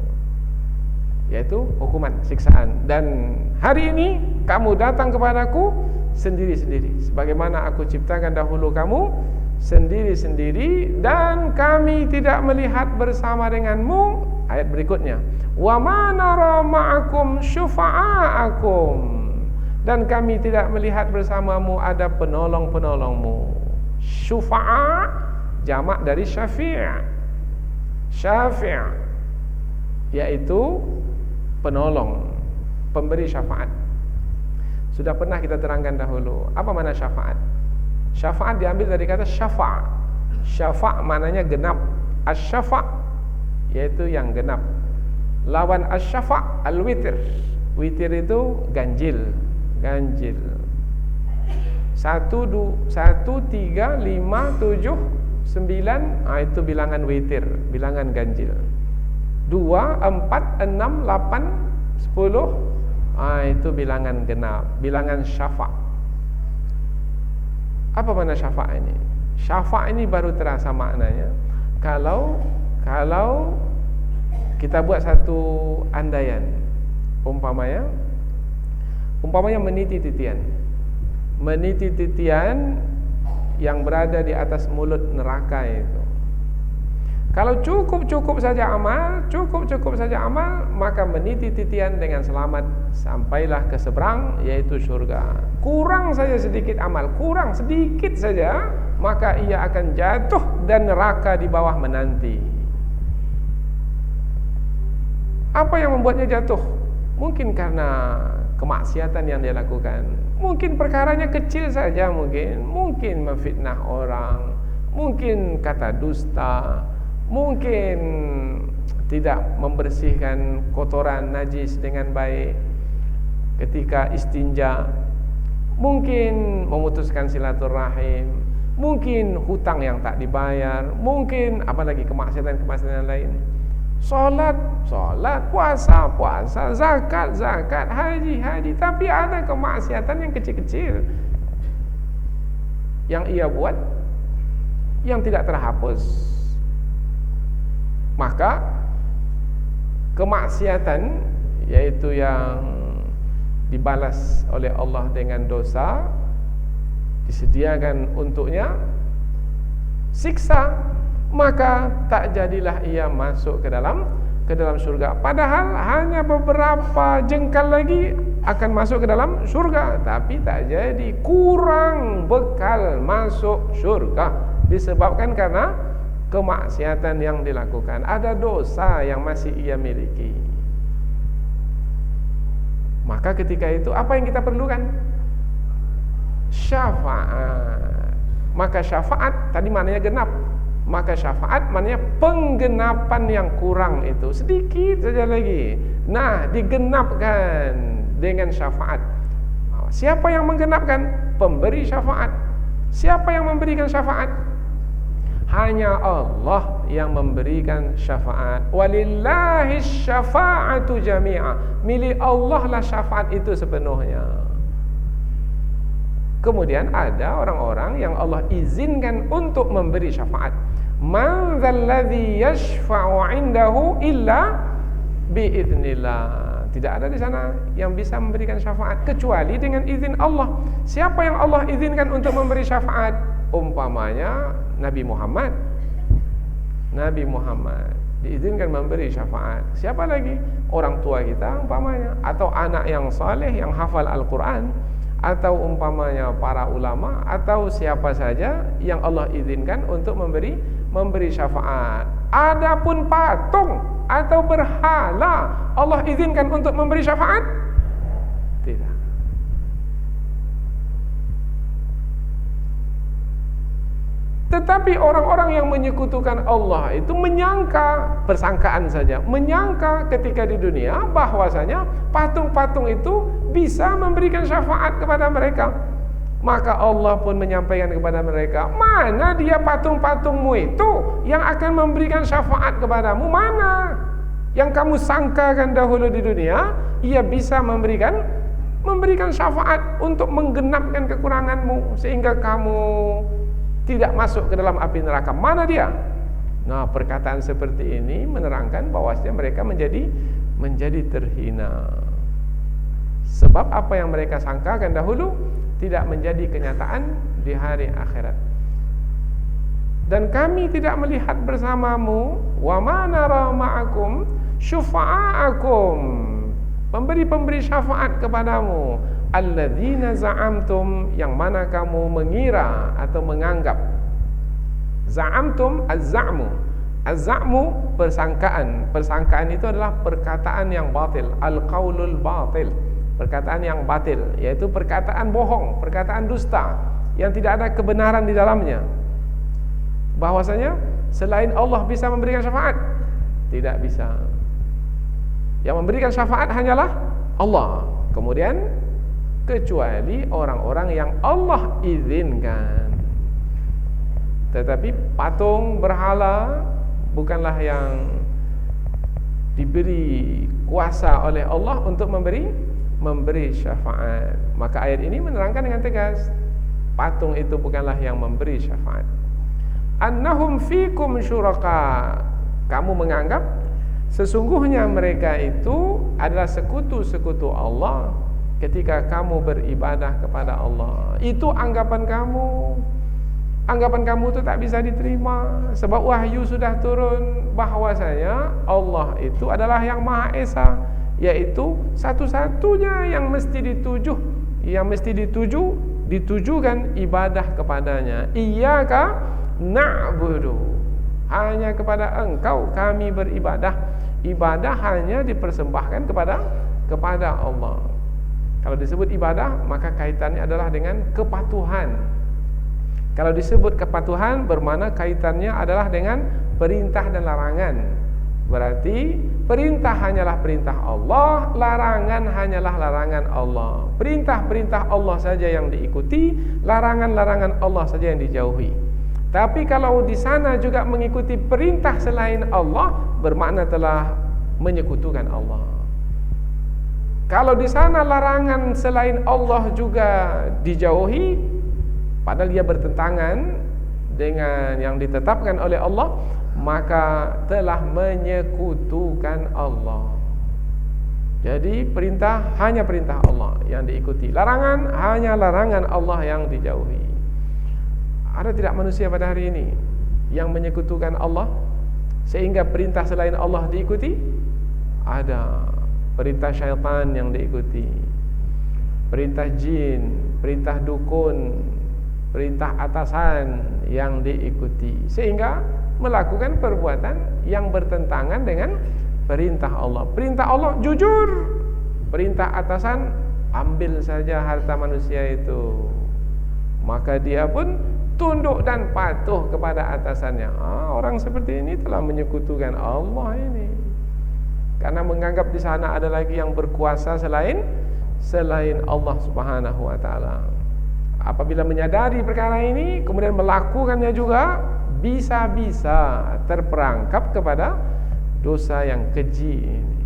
yaitu hukuman, siksaan. Dan hari ini kamu datang kepadaku sendiri-sendiri, sebagaimana aku ciptakan dahulu kamu sendiri-sendiri, dan kami tidak melihat bersama denganmu. Ayat berikutnya, wa ma nara ma'akum syufa'akum, dan kami tidak melihat bersamamu ada penolong-penolongmu. Syufa'a jamak dari syafi'. Syafi' yaitu penolong, pemberi syafaat. Sudah pernah kita terangkan dahulu apa makna syafaat. Syafaat diambil dari kata syafa'. Syafa' maknanya genap. Asy-syafa' yaitu yang genap. Lawan asy-syafa' al-witir. Witir itu ganjil. 1, 2, 1, 3, 5, 7, 9, itu bilangan witir, bilangan ganjil. 2, 4, 6, 8, 10, itu bilangan genap, bilangan syafa'. Apa makna syafa' ini? Syafa' ini baru terasa maknanya kalau kita buat satu andaian, umpamanya meniti titian yang berada di atas mulut neraka itu. Kalau cukup saja amal, maka meniti titian dengan selamat sampailah ke seberang, yaitu surga. Kurang saja sedikit amal, kurang sedikit saja, maka ia akan jatuh dan neraka di bawah menanti. Apa yang membuatnya jatuh? Mungkin karena kemaksiatan yang dia lakukan. Mungkin perkaranya kecil saja, mungkin memfitnah orang, mungkin kata dusta, mungkin tidak membersihkan kotoran najis dengan baik ketika istinja, mungkin memutuskan silaturahim, mungkin hutang yang tak dibayar, mungkin apalagi kemaksiatan lain. Solat, puasa, zakat, haji, tapi ada kemaksiatan yang kecil-kecil yang ia buat yang tidak terhapus. Maka kemaksiatan, yaitu yang dibalas oleh Allah dengan dosa, disediakan untuknya siksa, maka tak jadilah ia masuk ke dalam surga. Padahal hanya beberapa jengkal lagi akan masuk ke dalam surga, tapi tak jadi, kurang bekal masuk surga disebabkan karena kemaksiatan yang dilakukan, ada dosa yang masih ia miliki. Maka ketika itu apa yang kita perlukan? Syafaat. Maka syafaat tadi maknanya genap. Maka syafaat maknanya penggenapan yang kurang itu, sedikit saja lagi. Nah, digenapkan dengan syafaat. Siapa yang menggenapkan? Pemberi syafaat. Siapa yang memberikan syafaat? Hanya Allah yang memberikan syafaat. Walillahi syafa'atu jami'a. Milik Allah lah syafaat itu sepenuhnya. Kemudian ada orang-orang yang Allah izinkan untuk memberi syafaat. Man dzalladzi yashfa'u 'indahu illa biiznillah. Tidak ada di sana yang bisa memberikan syafaat kecuali dengan izin Allah. Siapa yang Allah izinkan untuk memberi syafaat? Umpamanya Nabi Muhammad diizinkan memberi syafaat. Siapa lagi? Orang tua kita umpamanya, atau anak yang saleh yang hafal Al-Quran, atau umpamanya para ulama, atau siapa saja yang Allah izinkan untuk memberi syafaat. Adapun patung atau berhala, Allah izinkan untuk memberi syafaat? Tidak. Tetapi orang-orang yang menyekutukan Allah itu menyangka, persangkaan saja, menyangka ketika di dunia bahwasanya patung-patung itu bisa memberikan syafaat kepada mereka. Maka Allah pun menyampaikan kepada mereka, mana dia patung-patungmu itu yang akan memberikan syafaat kepadamu? Mana yang kamu sangkakan dahulu di dunia, ia bisa memberikan syafaat untuk menggenapkan kekuranganmu sehingga kamu tidak masuk ke dalam api neraka. Mana dia? Nah, perkataan seperti ini menerangkan bahwasanya mereka menjadi terhina. Sebab apa yang mereka sangkakan dahulu tidak menjadi kenyataan di hari akhirat. Dan kami tidak melihat bersamamu, wa ma nara ma'akum syufa'akum, pemberi syafaat kepadamu, alladzina za'amtum, yang mana kamu mengira atau menganggap. Za'amtum, az-za'mu persangkaan itu adalah perkataan yang batil, al-qaulul batil, perkataan yang batil, yaitu perkataan bohong, perkataan dusta yang tidak ada kebenaran di dalamnya. Bahwasanya selain Allah bisa memberikan syafaat, tidak bisa. Yang memberikan syafaat hanyalah Allah. Kemudian kecuali orang-orang yang Allah izinkan. Tetapi patung berhala bukanlah yang diberi kuasa oleh Allah untuk memberi syafaat. Maka ayat ini menerangkan dengan tegas, patung itu bukanlah yang memberi syafaat. Annahum fikum syuraka. Kamu menganggap sesungguhnya mereka itu adalah sekutu-sekutu Allah ketika kamu beribadah kepada Allah. Itu anggapan kamu. Anggapan kamu itu tak bisa diterima, sebab wahyu sudah turun bahwasanya Allah itu adalah yang Maha Esa, yaitu satu-satunya yang mesti ditujukan ibadah kepadanya. Iyyaka na'budu, hanya kepada Engkau kami beribadah. Ibadah hanya dipersembahkan kepada Allah. Kalau disebut ibadah, maka kaitannya adalah dengan kepatuhan. Kalau disebut kepatuhan, bermakna kaitannya adalah dengan perintah dan larangan. Berarti perintah hanyalah perintah Allah, larangan hanyalah larangan Allah. Perintah-perintah Allah saja yang diikuti, larangan-larangan Allah saja yang dijauhi. Tapi kalau di sana juga mengikuti perintah selain Allah, bermakna telah menyekutukan Allah. Kalau di sana larangan selain Allah juga dijauhi, padahal dia bertentangan dengan yang ditetapkan oleh Allah, maka telah menyekutukan Allah. Jadi perintah hanya perintah Allah yang diikuti, larangan hanya larangan Allah yang dijauhi. Ada tidak manusia pada hari ini yang menyekutukan Allah sehingga perintah selain Allah diikuti? Ada. Perintah syaitan yang diikuti, perintah jin, perintah dukun, perintah atasan yang diikuti, sehingga melakukan perbuatan yang bertentangan dengan perintah Allah. Perintah Allah jujur, perintah atasan ambil saja harta manusia itu, maka dia pun tunduk dan patuh kepada atasannya. Orang seperti ini telah menyekutukan Allah ini, karena menganggap di sana ada lagi yang berkuasa selain Allah Subhanahu wa taala. Apabila menyadari perkara ini, kemudian melakukannya juga, bisa-bisa terperangkap kepada dosa yang keji ini.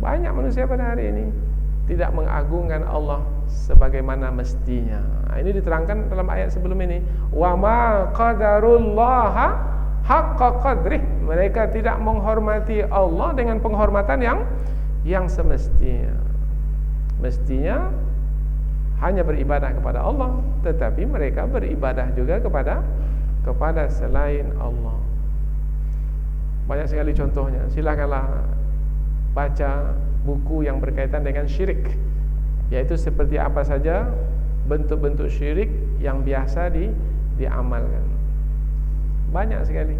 Banyak manusia pada hari ini tidak mengagungkan Allah sebagaimana mestinya. Ini diterangkan dalam ayat sebelum ini. Wa ma qadarullaha haqqa qadrih. Mereka tidak menghormati Allah dengan penghormatan yang semestinya. Mestinya hanya beribadah kepada Allah, tetapi mereka beribadah juga kepada selain Allah. Banyak sekali contohnya. Silakanlah baca buku yang berkaitan dengan syirik, yaitu seperti apa saja bentuk-bentuk syirik yang biasa diamalkan. Banyak sekali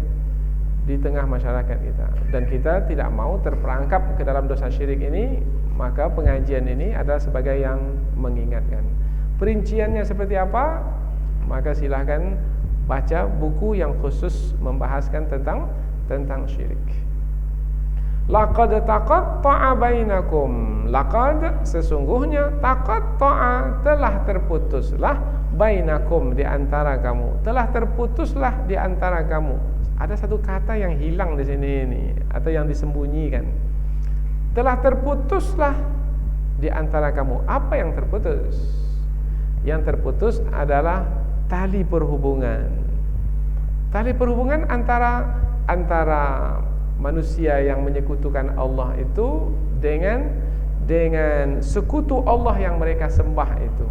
di tengah masyarakat kita, dan kita tidak mau terperangkap ke dalam dosa syirik ini. Maka pengajian ini adalah sebagai yang mengingatkan. Perinciannya seperti apa? Maka silahkan baca buku yang khusus membahaskan tentang syirik. Laqad taqatta'a bainakum. Laqad, sesungguhnya, taqatta'a, telah terputuslah, bainakum, di antara kamu. Telah terputuslah di antara kamu. Ada satu kata yang hilang di sini ini, atau yang disembunyikan. Telah terputuslah di antara kamu. Apa yang terputus? Yang terputus adalah tali perhubungan. Tali perhubungan antara manusia yang menyekutukan Allah itu dengan sekutu Allah yang mereka sembah itu.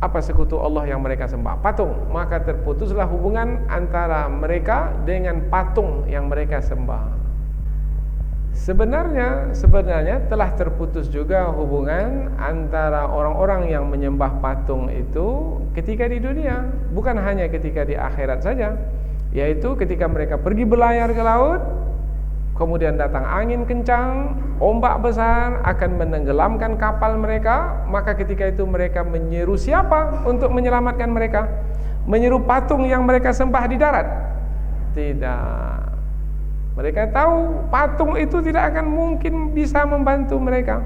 Apa sekutu Allah yang mereka sembah? Patung. Maka terputuslah hubungan antara mereka dengan patung yang mereka sembah. Sebenarnya telah terputus juga hubungan antara orang-orang yang menyembah patung itu ketika di dunia, bukan hanya ketika di akhirat saja, yaitu ketika mereka pergi berlayar ke laut, kemudian datang angin kencang, ombak besar akan menenggelamkan kapal mereka, maka ketika itu mereka menyeru siapa untuk menyelamatkan mereka? Menyeru patung yang mereka sembah di darat? Tidak. Mereka tahu patung itu tidak akan mungkin bisa membantu mereka.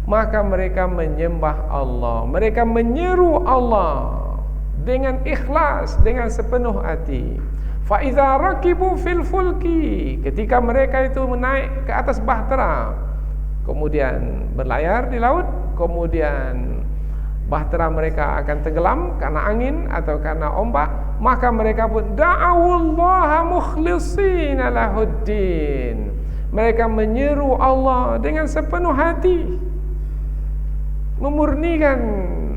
Maka mereka menyembah Allah. Mereka menyeru Allah dengan ikhlas, dengan sepenuh hati. Fa idza rakibu fil fulki, ketika mereka itu menaik ke atas bahtera, kemudian berlayar di laut, kemudian bahtera mereka akan tenggelam karena angin atau karena ombak, maka mereka pun da'awullaha mukhlishina lahuddin. Mereka menyeru Allah dengan sepenuh hati, memurnikan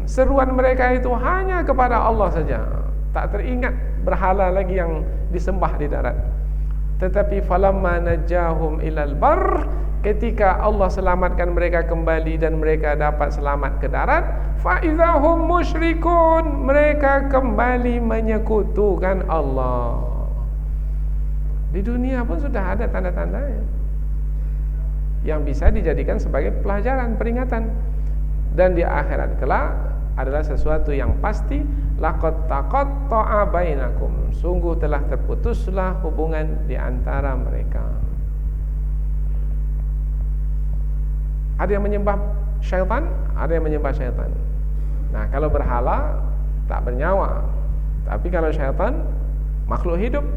seruan mereka itu hanya kepada Allah saja, tak teringat berhala lagi yang disembah di darat. Tetapi falamma najahum ilal bar, ketika Allah selamatkan mereka kembali dan mereka dapat selamat ke darat, fa idzahum musyrikun, mereka kembali menyekutukan Allah. Di dunia pun sudah ada tanda-tandanya yang bisa dijadikan sebagai pelajaran, peringatan. Dan di akhirat kelak adalah sesuatu yang pasti, laqad taqatta'a bainakum, sungguh telah terputuslah hubungan di antara mereka. Ada yang menyembah syaitan, ada yang menyembah syaitan. Nah, kalau berhala tak bernyawa, tapi kalau syaitan makhluk hidup.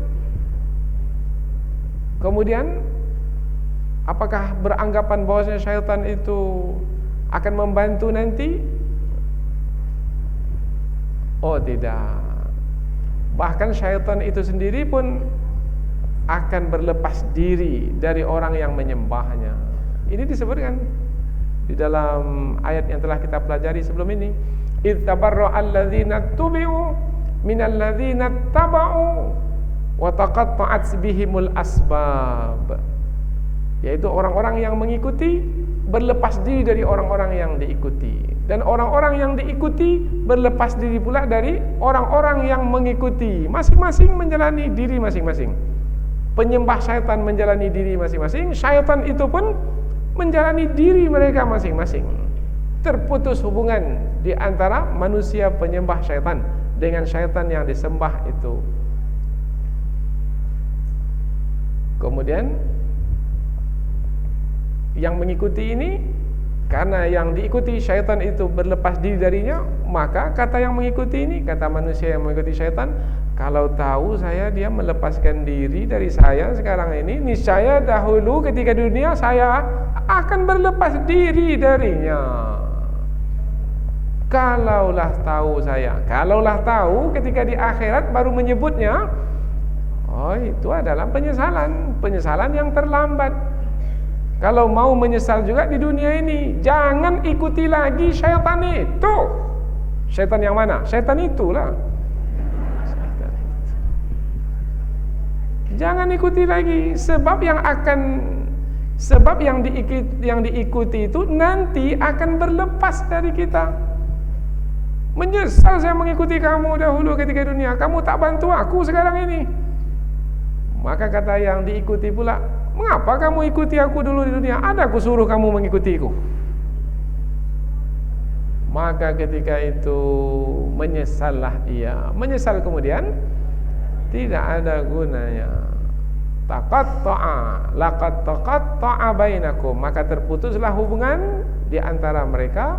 Kemudian apakah beranggapan bahwasanya syaitan itu akan membantu nanti? Oh tidak. Bahkan syaitan itu sendiri pun akan berlepas diri dari orang yang menyembahnya. Ini disebutkan di dalam ayat yang telah kita pelajari sebelum ini. Idz tabarra'al ladzina tubi'u minal ladzina taba'u wa taqatta'at bihimul asbab. Yaitu orang-orang yang mengikuti berlepas diri dari orang-orang yang diikuti, dan orang-orang yang diikuti berlepas diri pula dari orang-orang yang mengikuti. Masing-masing menjalani diri masing-masing. Penyembah syaitan menjalani diri masing-masing, syaitan itu pun menjalani diri mereka masing-masing. Terputus hubungan di antara manusia penyembah syaitan dengan syaitan yang disembah itu. Kemudian yang mengikuti ini, karena yang diikuti syaitan itu berlepas diri darinya, maka kata yang mengikuti ini, kata manusia yang mengikuti syaitan, kalau tahu dia melepaskan diri dari saya sekarang ini, niscaya dahulu ketika dunia saya akan berlepas diri darinya. Kalaulah tahu ketika di akhirat baru menyebutnya, oh itu adalah penyesalan yang terlambat. Kalau mau menyesal juga di dunia ini, jangan ikuti lagi syaitan itu. Syaitan yang mana? Syaitan itulah. Jangan ikuti lagi, sebab yang diikuti itu nanti akan berlepas dari kita. Menyesal saya mengikuti kamu dahulu ketika dunia, kamu tak bantu aku sekarang ini. Maka kata yang diikuti pula, mengapa kamu ikuti aku dulu di dunia? Ada aku suruh kamu mengikutiku. Maka ketika itu menyesallah ia. Menyesal kemudian tidak ada gunanya. Laqad taqatta'a bainakum, maka terputuslah hubungan di antara mereka.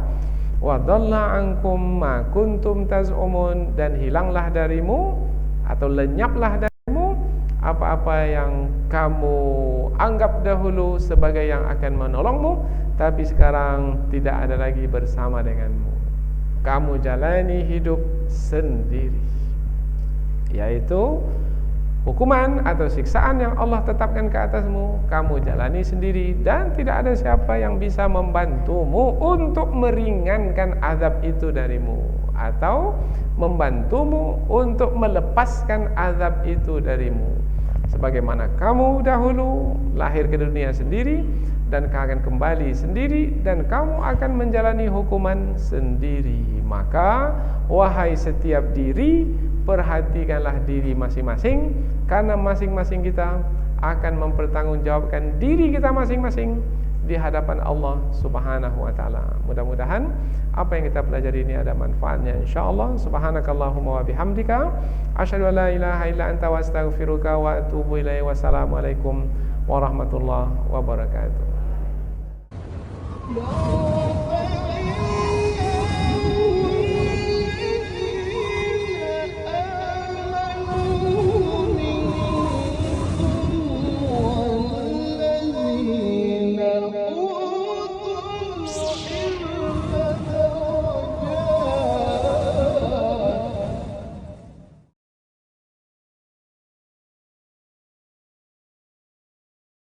Wa dhalla ankum ma kuntum taz'umun, dan hilanglah darimu atau lenyaplah darimu apa-apa yang kamu anggap dahulu sebagai yang akan menolongmu, tapi sekarang tidak ada lagi bersama denganmu. Kamu jalani hidup sendiri, yaitu hukuman atau siksaan yang Allah tetapkan ke atasmu, kamu jalani sendiri, dan tidak ada siapa yang bisa membantumu untuk meringankan azab itu darimu, atau membantumu untuk melepaskan azab itu darimu. Sebagaimana kamu dahulu lahir ke dunia sendiri, dan kamu akan kembali sendiri, dan kamu akan menjalani hukuman sendiri. Maka wahai setiap diri, perhatikanlah diri masing-masing, karena masing-masing kita akan mempertanggungjawabkan diri kita masing-masing di hadapan Allah Subhanahu wa taala. Mudah-mudahan apa yang kita pelajari ini ada manfaatnya insyaallah. Subhanakallahumma wa bihamdika asyhadu an la ilaha illa anta wa astaghfiruka wa atubu ilaik. Wassalamualaikum warahmatullahi wabarakatuh.